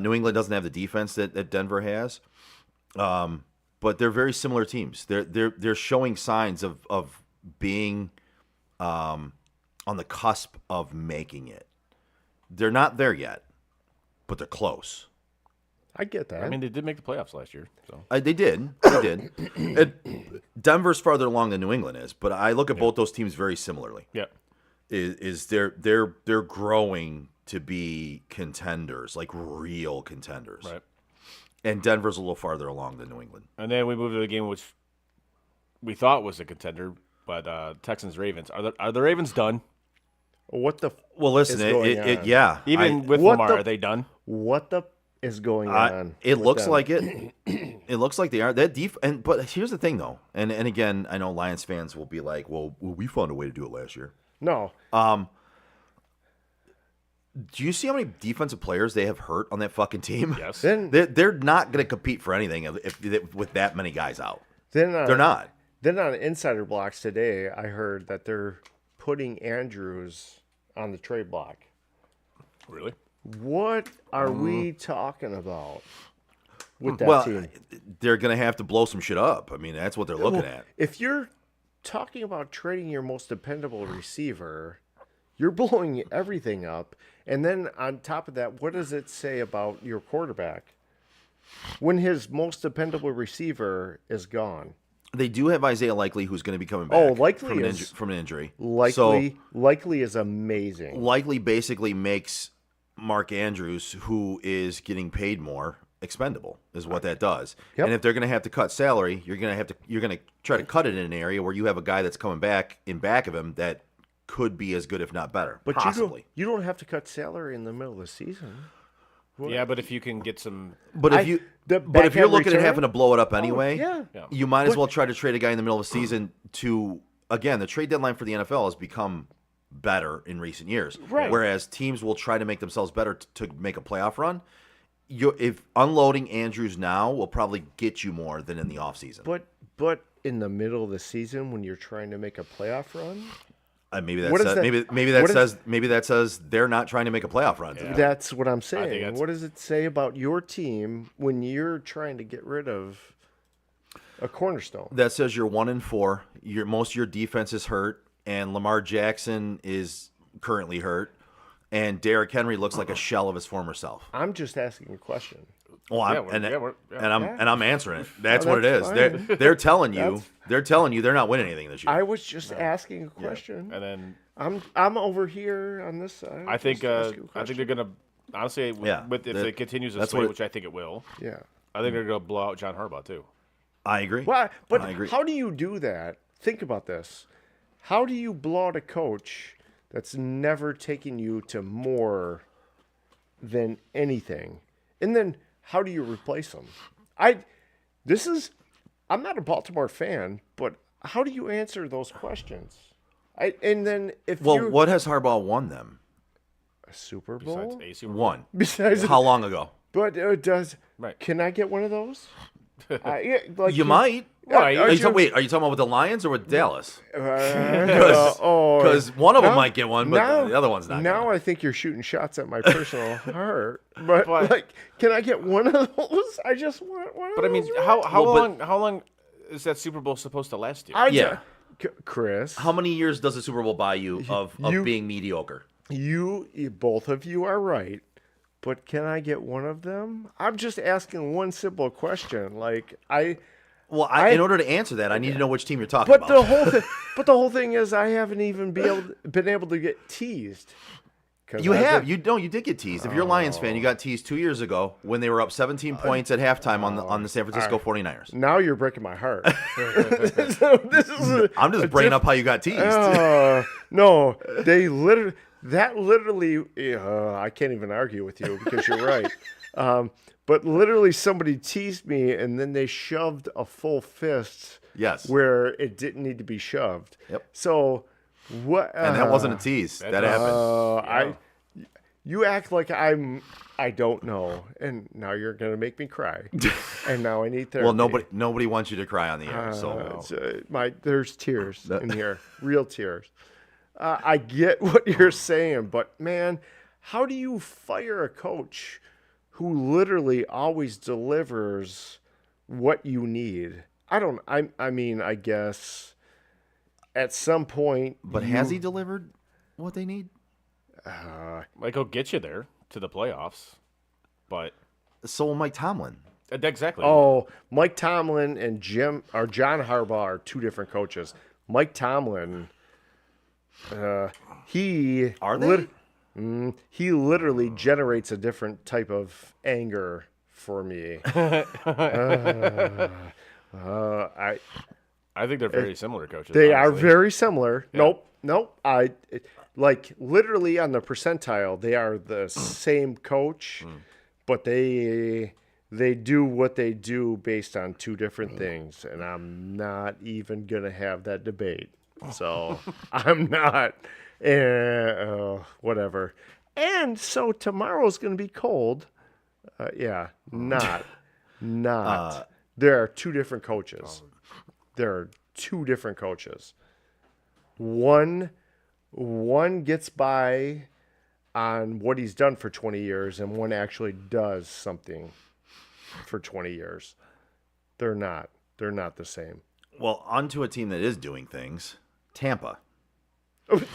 New England doesn't have the defense that Denver has, but they're very similar teams. They're showing signs of being on the cusp of making it. They're not there yet, but they're close. I get that. I mean, they did make the playoffs last year, so They did. Denver's farther along than New England is, but I look at both those teams very similarly. yeah. Is they're growing to be contenders, like real contenders. Right. And Denver's a little farther along than New England. And then we moved to the game which we thought was a contender, but Texans Ravens. Are the Ravens done? what the Well, listen, is going on? yeah. Even with what Lamar, the- are they done? What the is going on? It with looks them? like it. It looks like they are. That but here's the thing, though, and again, I know Lions fans will be like, "Well, we found a way to do it last year." No. Do you see how many defensive players they have hurt on that fucking team? Yes. Then They're not going to compete for anything if with that many guys out. Then They're not. Then on Insider Blocks today, I heard that they're putting Andrews on the trade block. Really? What are we talking about with that Well, team? they're going to have to blow some shit up. I mean, that's what they're looking at. If you're talking about trading your most dependable receiver. You're blowing everything up. And then on top of that, what does it say about your quarterback when his most dependable receiver is gone? They do have Isaiah Likely, who's going to be coming back. Likely from is- from an injury. Likely is amazing. Likely basically makes Mark Andrews, who is getting paid more, expendable. Is what that does. Yep. And if they're going to have to cut salary, you're going to try to cut it in an area where you have a guy that's coming back in back of him that could be as good, if not better. But possibly. you don't have to cut salary in the middle of the season. Yeah, but if you can get some, But if you the but if you're back-end looking at return? having to blow it up anyway, yeah. you might as well try to trade a guy in the middle of the season to, again, the trade deadline for the NFL has become better in recent years. Right. Whereas teams will try to make themselves better to make a playoff run. If unloading Andrews now will probably get you more than in the offseason. But in the middle of the season when you're trying to make a playoff run, Maybe What is that, that- maybe that what is- says they're not trying to make a playoff run. that's what I'm think saying. that's- What does it say about your team when you're trying to get rid of a cornerstone? That says you're 1-4. Most of your defense is hurt, and Lamar Jackson is currently hurt, and Derrick Henry looks like a shell of his former self. I'm just asking a question. Well, we're- I'm answering it. That's Oh, what it is. that's fine. They're telling you they're not winning anything this year. I was just asking a question. and then I'm over here on this side. I think just asking a I think question. they're gonna honestly Yeah, if it continues this that's way, what it- which I think it will. Yeah. I think they're gonna blow out John Harbaugh too. I agree. Well, but I agree. how do you do that? Think about this. How do you blow out a coach that's never taken you to more than anything? And then how do you replace him? I'm not a Baltimore fan, but how do you answer those questions? And then if Well, you what has Harbaugh won them? a Super Besides Bowl, a Super Bowl. One. besides How long ago? but Right. Can I get one of those? You might. Right. Are you talking about the Lions or with Dallas? Oh, Because one of them now- might get one, but the other one's not. Now gonna. I think you're shooting shots at my personal heart. But, But- like, can I get one of those? I just want one. But I of mean, those how Well, but- long is that Super Bowl supposed to last you? Yeah. Chris, How many years does the Super Bowl buy you of You- being mediocre? you both of you are right. But can I get one of them? I'm just asking one simple question. Like Well, in order to answer that, I need to know which team you're talking but about. the whole thing is I haven't even been able to get teased. 'Cause You I've have. been- You did get teased. If you're a Lions fan, you got teased 2 years ago when they were up 17 points at halftime on the San Francisco 49ers. Now you're breaking my heart. So this is I'm just bringing up how you got teased. No, they literally, I can't even argue with you because you're right. But literally somebody teased me and then they shoved a full fist Yes. where it didn't need to be shoved. Yep. So what? And that wasn't a tease. That happened. You act like I don't know, and now you're gonna make me cry, and now I need therapy. Well, nobody wants you to cry on the air. So There's tears in here, real tears. I get what you're saying, but man, how do you fire a coach who literally always delivers what you need? I mean, I guess at some point, But has he delivered what they need? Like he'll get you there to the playoffs, but So will Mike Tomlin. exactly. Oh, Mike Tomlin and John Harbaugh are two different coaches. Mike Tomlin, he Are they? he literally generates a different type of anger for me. I think they're very similar coaches. They are honestly. very similar. Nope. Like literally on the percentile, they are the same coach, but they do what they do based on two different things, and I'm not even gonna have that debate. So I'm not. Whatever. And so tomorrow's gonna be cold. Not. There are two different coaches. There are two different coaches. One gets by on what he's done for 20 years, and one actually does something for 20 years. They're not the same. Well, onto a team that is doing things. Tampa.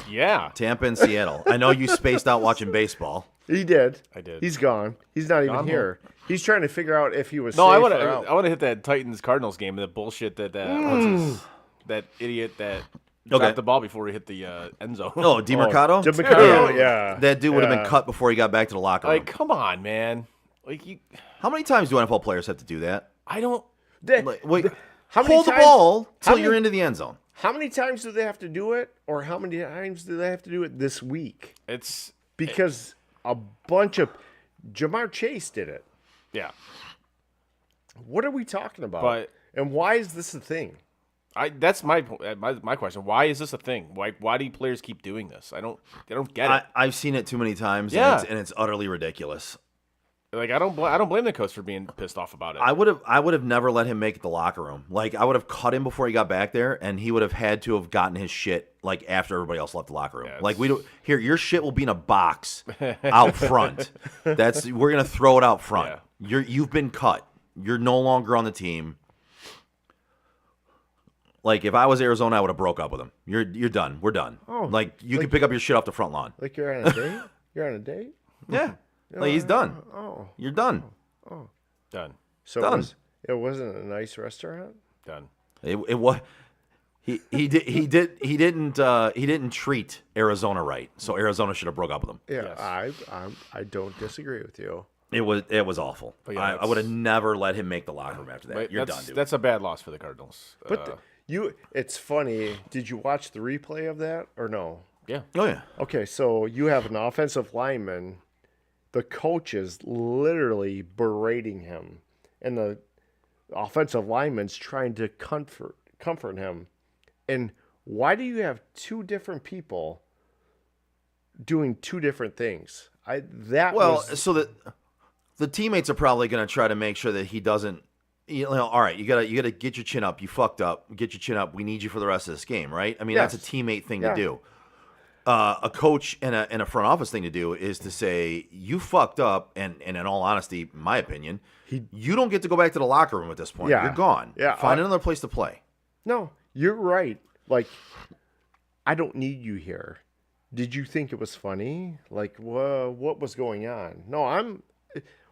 Yeah. Tampa and Seattle. I know you spaced out watching baseball. He did. I did. He's gone. He's not even Gone here. He's trying to figure out if he was No, safe I want or out. to hit that Titans Cardinals game. The bullshit that that idiot that Okay. dropped the ball before he hit the end zone. Oh, DeMarcado? DeMarcado, yeah. That dude would have been Yeah. cut before he got back to the locker room. Like, come on, man. Like you, How many times do NFL players have to do that? I don't. Like, wait, How many hold the times- ball how till many- you're into the end zone. How many times do they have to do it, or how many times do they have to do it this week? It's Because a bunch of Jamar Chase did it. yeah. What are we talking about? But- and why is this a thing? That's my question. Why is this a thing? Why do players keep doing this? I don't get it. I've seen it too many times, Yeah. and it's utterly ridiculous. Like I don't blame the coach for being pissed off about it. I would have never let him make it the locker room. Like I would have cut him before he got back there, and he would have had to have gotten his shit like after everybody else left the locker room. Yeah, like we don't here, your shit will be in a box out front. We're gonna throw it out front. Yeah. You've been cut. You're no longer on the team. Like if I was Arizona, I would have broke up with him. You're done. We're done. Oh, like you can pick up your shit off the front lawn. Like you're on a date? You're on a date? Yeah. Like he's done. Oh. You're done. Done. So Done. it wasn't a nice restaurant? Done. It was. He didn't treat Arizona right, so Arizona should have broke up with him. Yeah, I don't disagree with you. It was awful. But yeah, I that's- would have never let him make the locker room after that. But You're that's, done, dude. That's a bad loss for the Cardinals. But it's funny. Did you watch the replay of that or no? yeah. Oh yeah. Okay, so you have an offensive lineman. The coach is literally berating him, and the offensive lineman's trying to comfort him. And why do you have two different people doing two different things? So the teammates are probably going to try to make sure that he doesn't. You know, all right, you gotta get your chin up. You fucked up. Get your chin up. We need you for the rest of this game, right? I mean, Yes. that's a teammate thing Yeah. to do. A coach and a front office thing to do is to say you fucked up, and in all honesty, in my opinion, you don't get to go back to the locker room at this point. Yeah. You're gone. Yeah, Find another place to play. No, you're right. Like, I don't need you here. Did you think it was funny? Like, what was going on? No,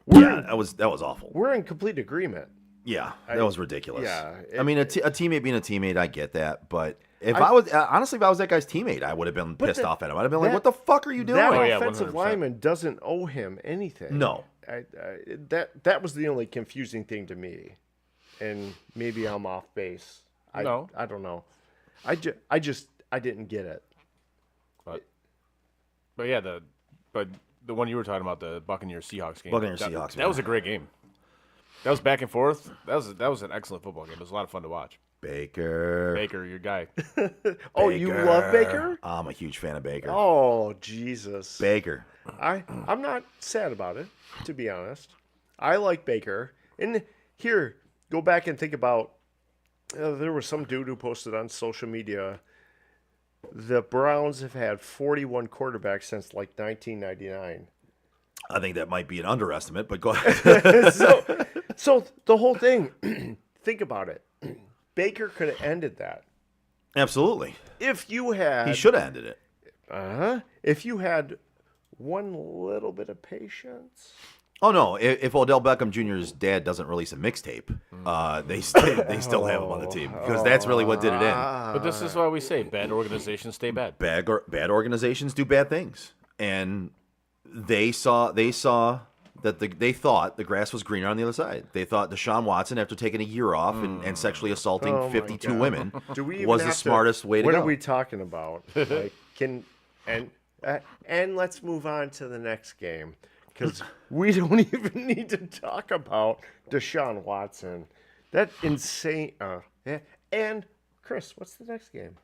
That was awful. we're in complete agreement. Yeah, that was ridiculous. yeah, I mean, a teammate being a teammate, I get that, but if I was honestly, if I was that guy's teammate, I would have been pissed off at him. I'd have been like, that- "What the fuck are you doing?" That Oh, yeah, offensive 100%. lineman doesn't owe him anything. No. That was the only confusing thing to me, and maybe I'm off base. I No. don't know. I didn't get it. But yeah, the one you were talking about, the Buccaneers Seahawks game. Buccaneers that, Seahawks, That was man. a great game. That was back and forth. That was an excellent football game. It was a lot of fun to watch. Baker. Baker, your guy. Oh, you love Baker? I'm a huge fan of Baker. Oh, Jesus. Baker. I'm not sad about it, to be honest. I like Baker. And here, go back and think about there was some dude who posted on social media the Browns have had 41 quarterbacks since like 1999. I think that might be an underestimate, but go ahead. So the whole thing, think about it. Baker could have ended that. Absolutely. If you had He should have ended it. if you had one little bit of patience. Oh no! If Odell Beckham Jr.'s dad doesn't release a mixtape, they still have him on the team because that's really what did it in. But this is why we say bad organizations stay bad. Bad organizations do bad things, and they saw that they thought the grass was greener on the other side. They thought Deshaun Watson, after taking a year off and sexually assaulting Oh my 52 God. women, Do we even was the have to- smartest way to What go. are we talking about? Like, and let's move on to the next game because we don't even need to talk about Deshaun Watson. That insane. Yeah. And Chris, what's the next game?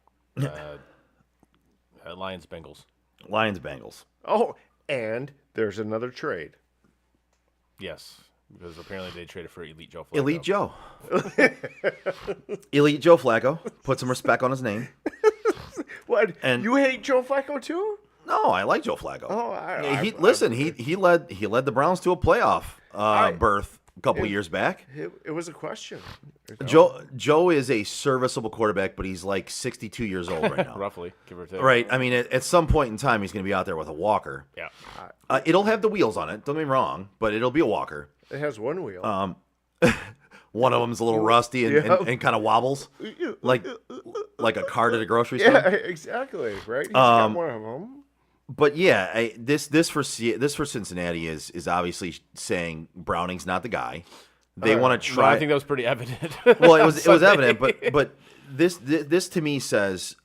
Lions Bengals. Lions Bengals. Oh, and there's another trade. Yes, because apparently they traded for Elite Joe Flacco. Elite Joe. Elite Joe Flacco. Put some respect on his name. What? And- You hate Joe Flacco too? No, I like Joe Flacco. Oh, He led the Browns to a playoff berth a couple years back. It was a question. Joe is a serviceable quarterback, but he's like 62 years old right now. Roughly, give or take. Right. I mean, at some point in time, he's going to be out there with a walker. Yeah. It'll have the wheels on it. Don't get me wrong, but it'll be a walker. It has one wheel. One of them's a little rusty and kind of wobbles, like a cart at a grocery store. Yeah, exactly. Right. He's got one of them. But yeah, this for Cincinnati is obviously saying Browning's not the guy. They want to try. Well, I think that was pretty evident. Well, it was evident, but this to me says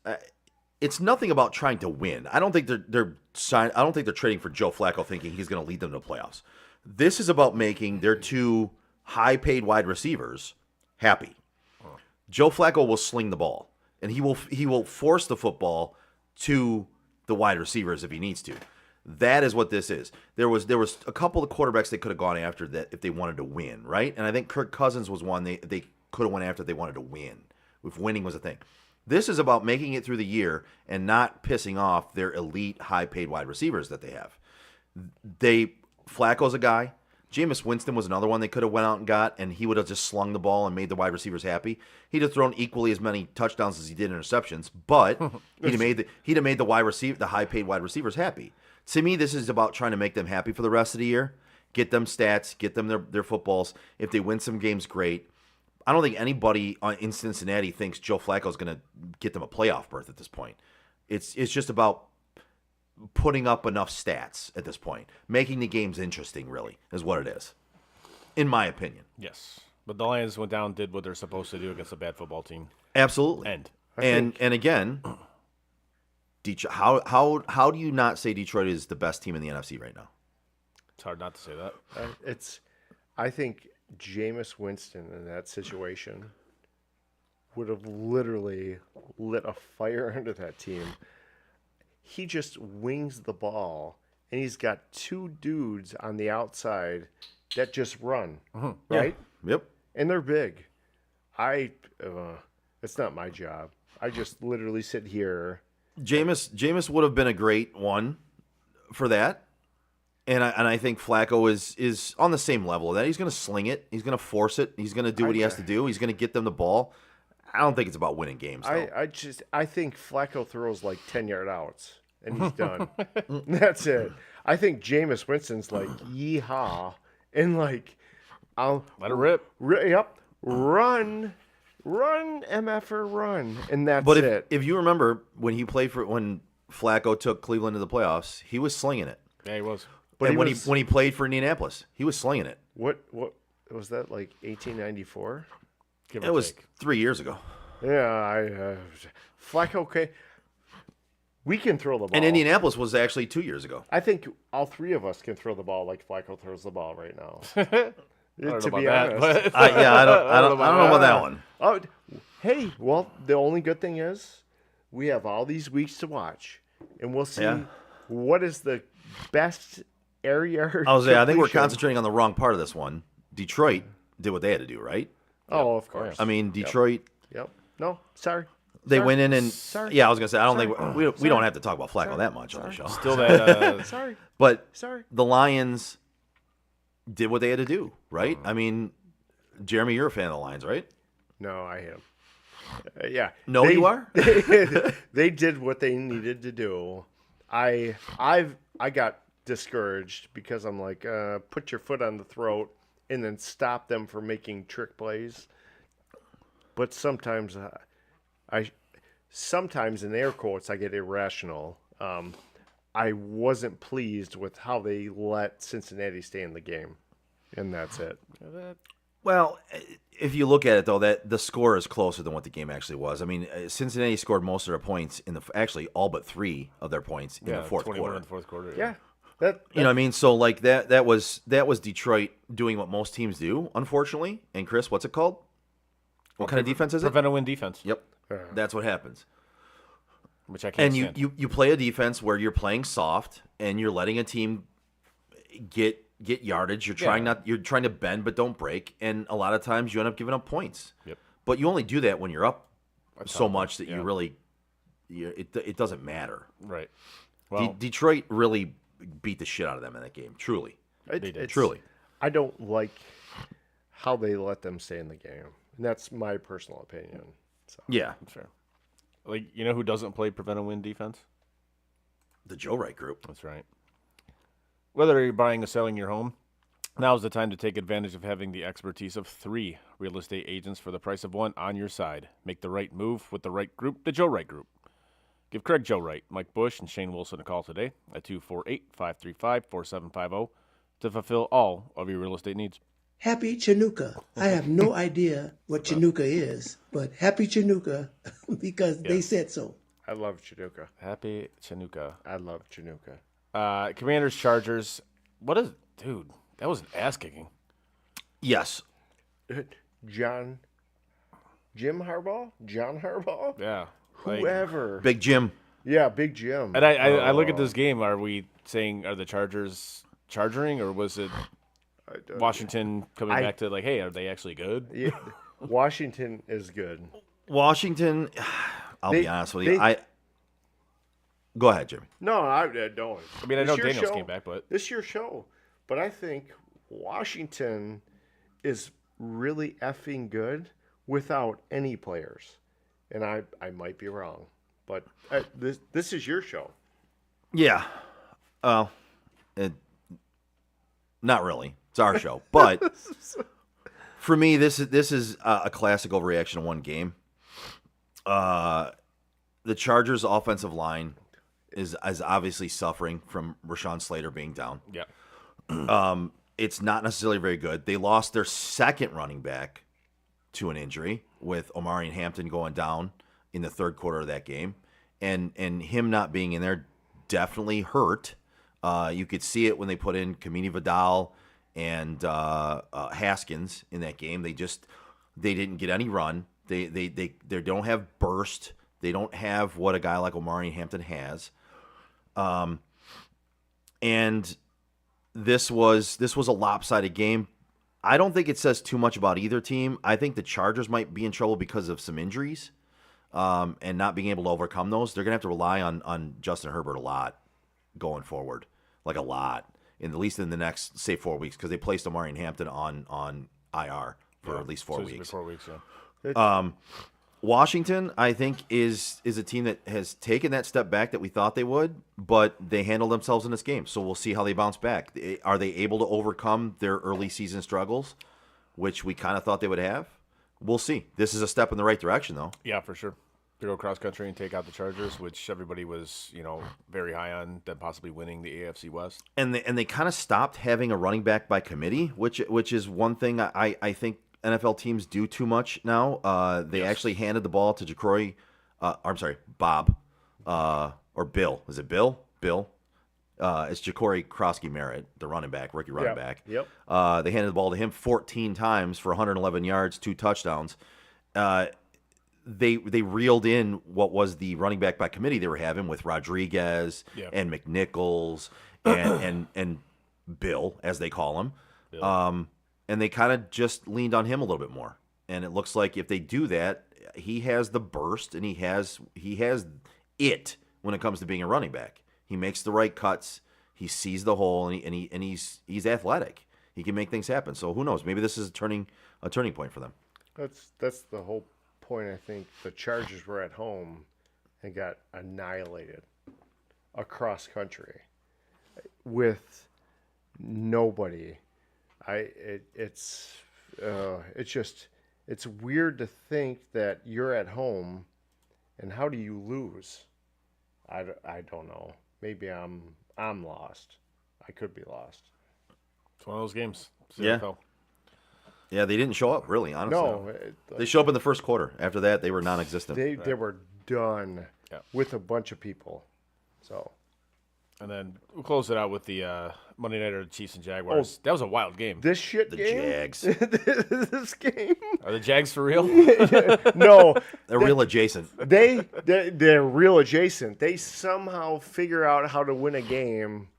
it's nothing about trying to win. I don't think they're trading for Joe Flacco thinking he's going to lead them to the playoffs. This is about making their two high-paid wide receivers happy. Joe Flacco will sling the ball, and he will force the football to the wide receivers if he needs to. That is what this is. There was a couple of quarterbacks they could have gone after that if they wanted to win, right? And I think Kirk Cousins was one they could have went after if they wanted to win, if winning was a thing. This is about making it through the year and not pissing off their elite, high-paid wide receivers that they have. Flacco's a guy. Jameis Winston was another one they could have went out and got, and he would have just slung the ball and made the wide receivers happy. He'd have thrown equally as many touchdowns as he did interceptions, but he'd have made the high-paid wide receivers happy. To me, this is about trying to make them happy for the rest of the year, get them stats, get them their footballs. If they win some games, great. I don't think anybody in Cincinnati thinks Joe Flacco is going to get them a playoff berth at this point. It's just about putting up enough stats at this point. Making the games interesting, really, is what it is, in my opinion. Yes. But the Lions went down, did what they're supposed to do against a bad football team. Absolutely. And again, how do you not say Detroit is the best team in the NFC right now? It's hard not to say that. I think Jameis Winston in that situation would have literally lit a fire under that team. He just wings the ball, and he's got two dudes on the outside that just run, right? Yeah. Yep. And they're big. It's not my job. I just literally sit here. Jameis would have been a great one for that. And I think Flacco is on the same level of that. He's going to sling it. He's going to force it. He's going to do what he has to do. He's going to get them the ball. I don't think it's about winning games, though. I think Flacco throws like 10-yard outs, and he's done. That's it. I think Jameis Winston's like, yeehaw, and like, I'll let it rip. Yep, run, MFer, run, and that's but it. If you remember when Flacco took Cleveland to the playoffs, he was slinging it. Yeah, he was. But and when he played for Indianapolis, he was slinging it. What was that, like 1894? It was 3 years ago. Yeah, Flacco. Okay, we can throw the ball. And Indianapolis was actually 2 years ago. I think all three of us can throw the ball like Flacco throws the ball right now. To be honest, I don't know about that one. Oh, hey, well, the only good thing is we have all these weeks to watch, and we'll see what is the best area. I think we're concentrating on the wrong part of this one. Detroit did what they had to do, right? Oh, of course. I mean, Detroit. Yep. No, sorry. They went in and sorry. Yeah, I was gonna say I don't think we don't have to talk about Flacco that much on the show. Still that. Sorry. But sorry. The Lions did what they had to do, right? I mean, Jeremy, you're a fan of the Lions, right? No, I am. Yeah. No, you are. They did what they needed to do. I got discouraged because I'm like, put your foot on the throat and then stop them from making trick plays. But sometimes sometimes in air quotes, I get irrational. I wasn't pleased with how they let Cincinnati stay in the game, and that's it. Well, if you look at it though, that the score is closer than what the game actually was. I mean, Cincinnati scored most of their points actually all but 3 of their points in the fourth quarter. In the fourth quarter. Yeah. You know what I mean? So like that was Detroit doing what most teams do, unfortunately. And Chris, what's it called? What kind of defense is it? Prevent a win defense. Yep. That's what happens. Which I can't stand. And you play a defense where you're playing soft and you're letting a team get yardage. You're trying to bend but don't break, and a lot of times you end up giving up points. Yep. But you only do that when you're up so much that you really it doesn't matter. Right. Well, Detroit really beat the shit out of them in that game. Truly. They did. Truly. I don't like how they let them stay in the game. And that's my personal opinion. So. Yeah. That's fair. Like, you know who doesn't play prevent a win defense? The Joe Wright Group. That's right. Whether you're buying or selling your home, now is the time to take advantage of having the expertise of 3 real estate agents for the price of 1 on your side. Make the right move with the right group, the Joe Wright Group. Give Craig Joe Wright, Mike Bush, and Shane Wilson a call today at 248-535-4750 to fulfill all of your real estate needs. Happy Chinooka. I have no idea what Chinooka is, but happy Chinooka because they said so. I love Chinooka. Happy Chinooka. I love Chinooka. Commanders, Chargers. Dude, that was an ass kicking. Yes. Jim Harbaugh? John Harbaugh? Yeah. Whoever. Big Jim. Yeah, Big Jim. And I look at this game. Are we saying, are the Chargers charging, or was it Washington coming back to hey, are they actually good? Yeah, Washington is good. Washington, I'll be honest with you. Go ahead, Jimmy. No, I don't. I mean, I know Daniels came back, but this is your show. But I think Washington is really effing good without any players. And I might be wrong, but this is your show. Yeah. Not really. It's our show. But for me, this is a classic overreaction of one game. The Chargers' offensive line is obviously suffering from Rashawn Slater being down. Yeah. It's not necessarily very good. They lost their second running back to an injury, with Omari and Hampton going down in the third quarter of that game. And him not being in there definitely hurt. You could see it when they put in Kamini Vidal and Haskins in that game. They didn't get any run. They don't have burst. They don't have what a guy like Omari and Hampton has. And this was a lopsided game. I don't think it says too much about either team. I think the Chargers might be in trouble because of some injuries and not being able to overcome those. They're going to have to rely on Justin Herbert a lot going forward, like a lot, at least in the next, say, 4 weeks, because they placed Omari and Hampton on IR for at least 4 weeks. 4 weeks, yeah. Washington, I think, is a team that has taken that step back that we thought they would, but they handled themselves in this game. So we'll see how they bounce back. Are they able to overcome their early season struggles, which we kind of thought they would have? We'll see. This is a step in the right direction, though. Yeah, for sure. To go cross country and take out the Chargers, which everybody was, very high on, them possibly winning the AFC West. And they kind of stopped having a running back by committee, which is one thing I think NFL teams do too much now. They actually handed the ball to Bob, or Bill. Is it Bill? Bill. It's Ja'Cory Krosky-Merritt, the running back, rookie running back. Yep. They handed the ball to him 14 times for 111 yards, 2 touchdowns. They reeled in what was the running back by committee they were having with Rodriguez and McNichols and Bill, as they call him. Bill. And they kind of just leaned on him a little bit more. And it looks like if they do that, he has the burst and he has it when it comes to being a running back. He makes the right cuts. He sees the hole, and he's athletic. He can make things happen. So who knows? Maybe this is a turning point for them. That's the whole point. I think the Chargers were at home and got annihilated across country with nobody. It's weird to think that you're at home, and how do you lose? I don't know. Maybe I'm lost. I could be lost. It's one of those games. Yeah. Yeah, they didn't show up, really, honestly. No. They show up in the first quarter. After that, they were non-existent. They were done with a bunch of people. So. And then we'll close it out with the Monday Nighter Chiefs and Jaguars. That was a wild game. This shit the game? Jags. This game? Are the Jags for real? No. They're real adjacent. They're real adjacent. They somehow figure out how to win a game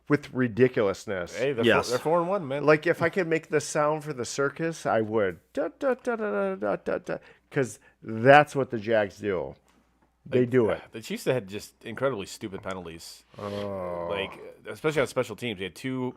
with ridiculousness. Hey, they're 4-1, man. Like, if I could make the sound for the circus, I would. Because that's what the Jags do. They do it. The Chiefs had just incredibly stupid penalties. Especially on special teams. They had 2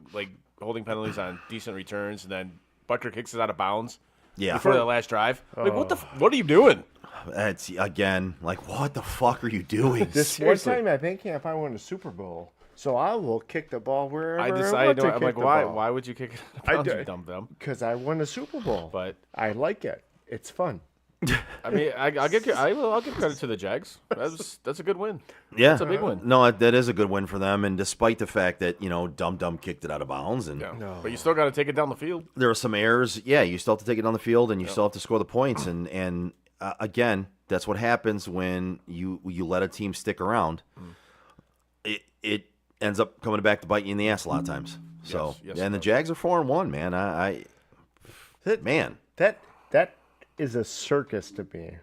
holding penalties on decent returns, and then Butker kicks it out of bounds. Yeah. Before that last drive. Like, what are you doing? That's again like, what the fuck are you doing? This Seriously. one time at band camp, I won a Super Bowl, so I will kick the ball wherever I want decided, to I'm like, kick the why? ball. Why would you kick it out of bounds, you dumb dumb? Because I won a Super Bowl. But I like it. It's fun. I mean, I'll give credit to the Jags. That's a good win. Yeah, That's a big win. No, that is a good win for them. And despite the fact that Dum Dum kicked it out of bounds, and But you still got to take it down the field. there were some errors. Yeah, you still have to take it on the field, and you still have to score the points. And again, that's what happens when you let a team stick around. It ends up coming back to bite you in the ass a lot of times. So Yes, and the it does. Jags are 4-1, man. Man. That is a circus to me.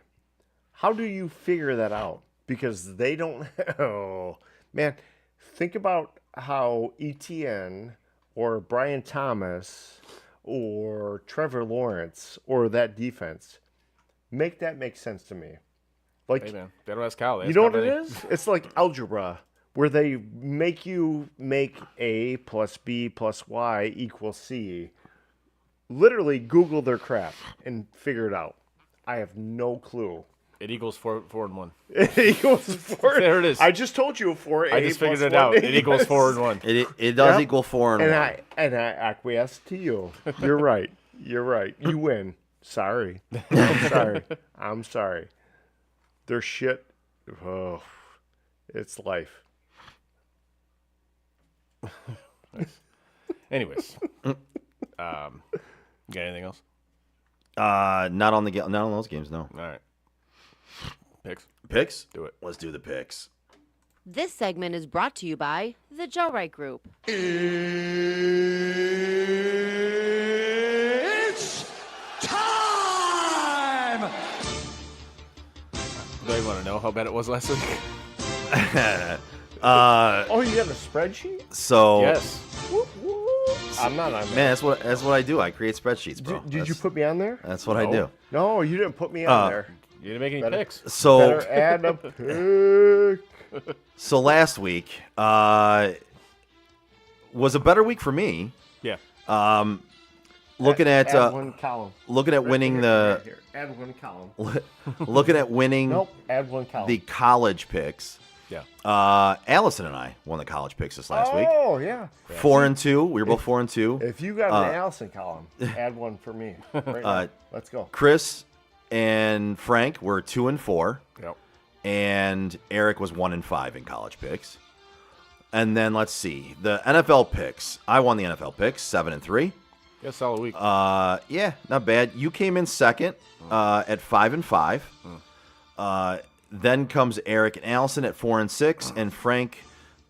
How do you figure that out? Because they don't. Oh man, think about how ETN or Brian Thomas or Trevor Lawrence or that defense make that make sense to me. Like, Hey man, they don't ask Kyle. They you ask know what Kyle it Benny. is? It's like algebra, where they make you make A plus B plus Y equals C. Literally Google their crap and figure it out. I have no clue. It equals 4-1. It equals 4. There it is. I just told you 4A. I just figured plus it out. 1A. It equals 4-1. It does Yep. equal 4-1. And I acquiesce to you. You're right. You're right. You win. Sorry. I'm sorry. I'm sorry. Their shit. Oh, it's life. Anyways, got anything else? Not on those games, no. All right. Picks? Do it. Let's do the picks. This segment is brought to you by the Joe Wright Group. It's time! Do you want to know how bad it was last week? Oh, you have a spreadsheet? So Yes. I'm not on man, that's what I do. I create spreadsheets, bro. Did you put me on there? That's what I do. No, you didn't put me on there. You didn't make any Better- picks. So Better add a pick. so last week was a better week for me. Yeah. Looking at add one column. looking at winning the Right here. Add one column. looking at winning Nope. Add one column. the college picks. Yeah. Allison and I won the college picks this last week. Oh yeah. 4-2. We were both 4-2. If you got an Allison column, add one for me. Right now. Let's go. Chris and Frank were 2-4. Yep. And Eric was 1-5 in college picks. And then let's see the NFL picks. I won the NFL picks 7-3. Yeah, solid week. Yeah, not bad. You came in second at 5-5. Then comes Eric and Allison at 4-6, and Frank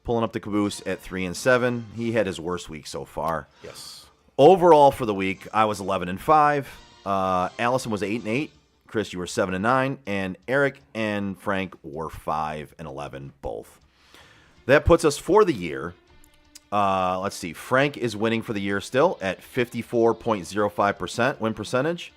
pulling up the caboose at 3-7. He had his worst week so far. Yes. Overall for the week, I was 11-5. Allison was 8-8. Chris, you were 7-9, and Eric and Frank were 5-11 both. That puts us for the year. Let's see. Frank is winning for the year still at 54.05% win percentage.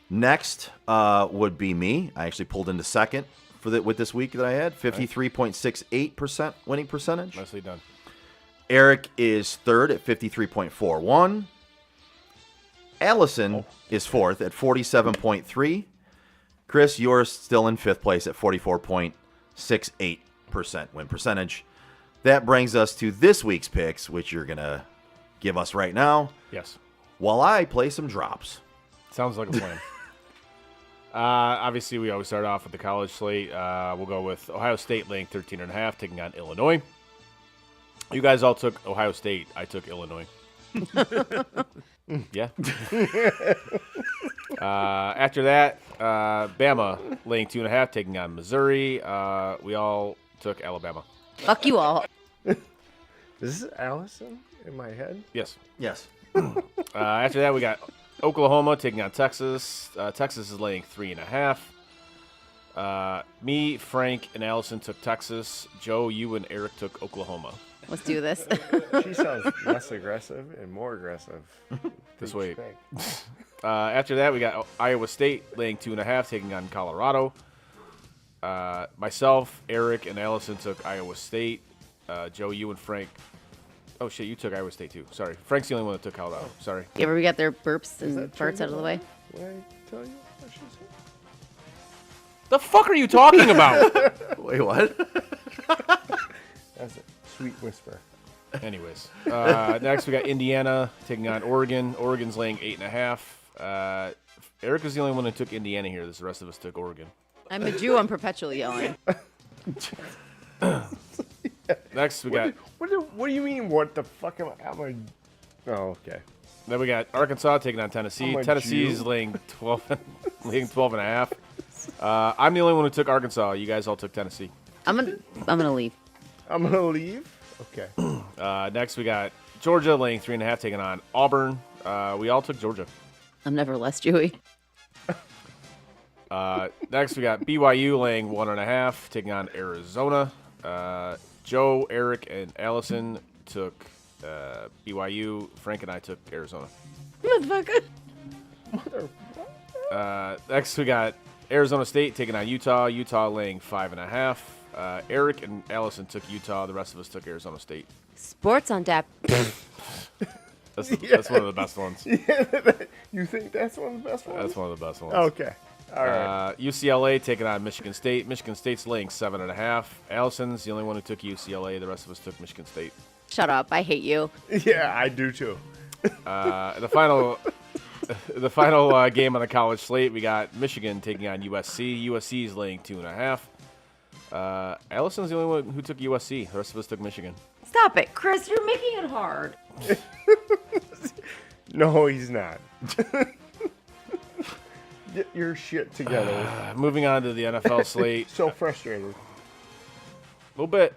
Next would be me. I actually pulled into second with this week that I had 53.68% winning percentage. Nicely done. Eric is third at 53.41. Allison is fourth at 47.3. Chris, you're still in fifth place at 44.68% win percentage. That brings us to this week's picks, which you're going to give us right now. Yes. While I play some drops. Sounds like a plan. Obviously, we always start off with the college slate. We'll go with Ohio State laying 13.5, taking on Illinois. You guys all took Ohio State. I took Illinois. Yeah. After that, Bama laying 2.5, taking on Missouri. We all took Alabama. Fuck you all. Is this Allison in my head? Yes. Yes. After that, we got Oklahoma taking on Texas. Texas is laying 3.5. Me, Frank, and Allison took Texas. Joe, you, and Eric took Oklahoma. Let's do this. She sounds less aggressive and more aggressive. This way. Respect. After that, we got Iowa State laying 2.5, taking on Colorado. Myself, Eric, and Allison took Iowa State. Joe, you, and Frank Oh, shit, you took Iowa State, too. Sorry. Frank's the only one that took Colorado. Sorry. Yeah, where we got their burps and farts out of the way. What did I tell you? I should say? The fuck are you talking about? Wait, what? That's a sweet whisper. Anyways. Next, we got Indiana taking on Oregon. Oregon's laying 8.5. Eric was the only one who took Indiana here. The rest of us took Oregon. I'm a Jew. I'm perpetually yelling. Next, we got... What do you mean, what the fuck am I? Oh, okay. Then we got Arkansas taking on Tennessee. I'm a Tennessee's Jew. laying 12.5. I'm the only one who took Arkansas. You guys all took Tennessee. I'm gonna leave. I'm going to leave? Okay. Next, we got Georgia laying 3.5 taking on Auburn. We all took Georgia. I'm never less Jewy. Next, we got BYU laying 1.5 taking on Arizona. Joe, Eric, and Allison took BYU. Frank and I took Arizona. Motherfucker. Next, we got Arizona State taking on Utah. Utah laying 5.5. Eric and Allison took Utah. The rest of us took Arizona State. Sports on DAP. That's one of the best ones. You think that's one of the best ones? That's one of the best ones. Okay. All right. UCLA taking on Michigan State. Michigan State's laying 7.5. Allison's the only one who took UCLA. The rest of us took Michigan State. Shut up. I hate you. Yeah, I do too. The final game on the college slate, we got Michigan taking on USC. USC is laying 2.5. Allison's the only one who took USC. The rest of us took Michigan. Stop it, Chris. You're making it hard. No, he's not. Get your shit together. Moving on to the NFL slate. So frustrated. A little bit.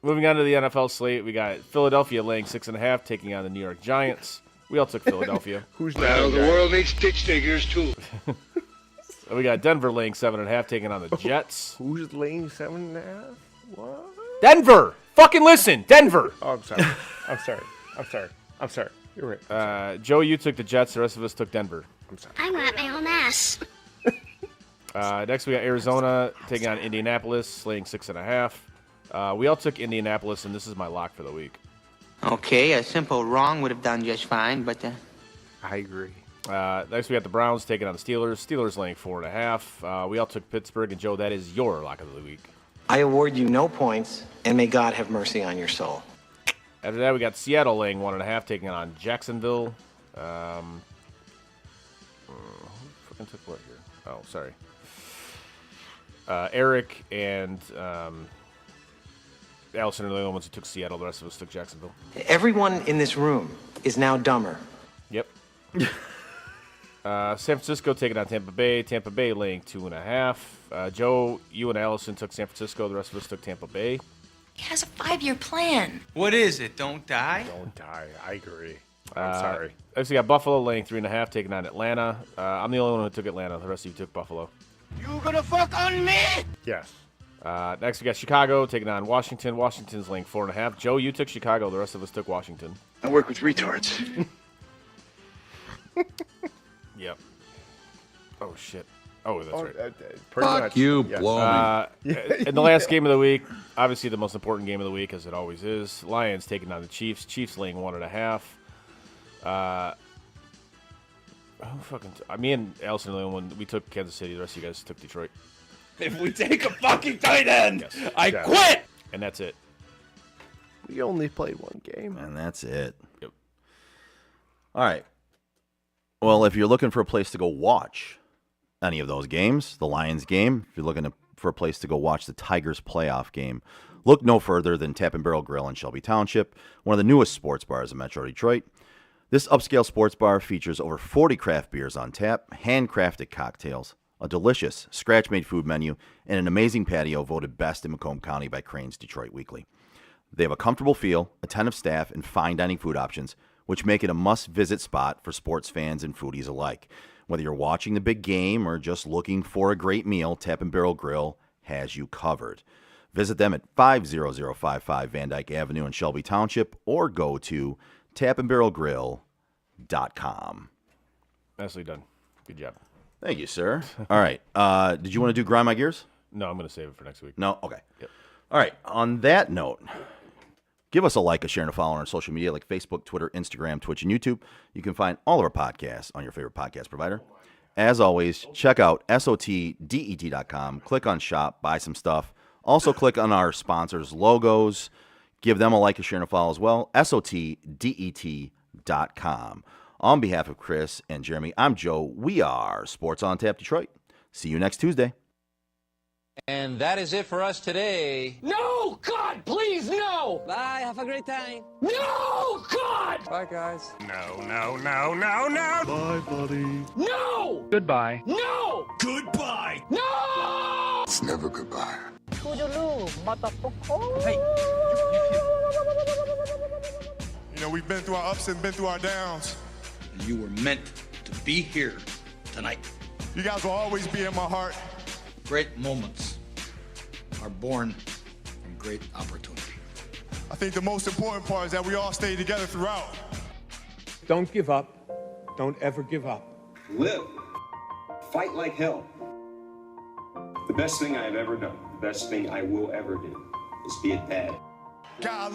Moving on to the NFL slate, we got Philadelphia laying 6.5, taking on the New York Giants. We all took Philadelphia. Who's now? The world needs ditch diggers too. We got Denver laying 7.5, taking on the Jets. Who's laying 7.5? What? Denver! Fucking listen, Denver! Oh, I'm sorry. I'm sorry. You're right. Joe, you took the Jets. The rest of us took Denver. I'm sorry. I want my own ass. Next, we got Arizona taking on Indianapolis, laying 6.5. We all took Indianapolis, and this is my lock for the week. Okay, a simple wrong would have done just fine, but I agree. Next, we got the Browns taking on the Steelers. Steelers laying 4.5. We all took Pittsburgh, and Joe, that is your lock of the week. I award you no points, and may God have mercy on your soul. After that, we got Seattle laying 1.5, taking on Jacksonville. Who fucking took what here? Oh, sorry. Eric and Allison are the only ones who took Seattle. The rest of us took Jacksonville. Everyone in this room is now dumber. Yep. San Francisco taking on Tampa Bay. Tampa Bay laying 2.5. Joe, you and Allison took San Francisco. The rest of us took Tampa Bay. He has a 5-year plan. what is it? Don't die? Don't die. I agree. I'm sorry. Next, we got Buffalo laying 3.5, taking on Atlanta. I'm the only one who took Atlanta. The rest of you took Buffalo. You gonna fuck on me? Yes. Next, we got Chicago taking on Washington. Washington's laying 4.5. Joe, you took Chicago. The rest of us took Washington. I work with retards. Yep. Oh, shit. Oh, that's right. Pretty Fuck much. you, Yes. blow In the last game of the week, obviously the most important game of the week, as it always is, Lions taking on the Chiefs. Chiefs laying 1.5. Me and Allison are the only one. We took Kansas City. The rest of you guys took Detroit. If we take a fucking tight end, Yes. I Yes. quit. And that's it. We only played one game. And that's it. Yep. All right. Well, if you're looking for a place to go watch any of those games, the Lions game, if you're looking for a place to go watch the Tigers playoff game, look no further than Tap and Barrel Grill in Shelby Township, one of the newest sports bars in Metro Detroit. This upscale sports bar features over 40 craft beers on tap, handcrafted cocktails, a delicious scratch-made food menu, and an amazing patio voted best in Macomb County by Crane's Detroit Weekly. They have a comfortable feel, attentive staff, and fine dining food options, which make it a must-visit spot for sports fans and foodies alike. Whether you're watching the big game or just looking for a great meal, Tap and Barrel Grill has you covered. Visit them at 50055 Van Dyke Avenue in Shelby Township or go to tapandbarrelgrill.com. Nicely done. Good job. Thank you, sir. All right. Did you want to do Grind My Gears? No, I'm going to save it for next week. No? Okay. Yep. All right. On that note, Give us a like, a share, and a follow on our social media like Facebook, Twitter, Instagram, Twitch, and YouTube. You can find all of our podcasts on your favorite podcast provider. As always, check out SOTDET.com. Click on shop, buy some stuff. Also click on our sponsors' logos. Give them a like, a share, and a follow as well. SOTDET.com. On behalf of Chris and Jeremy, I'm Joe. We are Sports on Tap Detroit. See you next Tuesday. And that is it for us today. No! God, please, no! Bye. Have a great time. No! God! Bye, guys. No, no, no, no, no! Bye, buddy. No! Goodbye. No! Goodbye! No! It's never goodbye. Hey. You know, we've been through our ups and been through our downs. And you were meant to be here tonight. You guys will always be in my heart. Great moments are born from great opportunity. I think the most important part is that we all stay together throughout. Don't give up. Don't ever give up. Live. Fight like hell. The best thing I have ever done, the best thing I will ever do, is be a dad. God,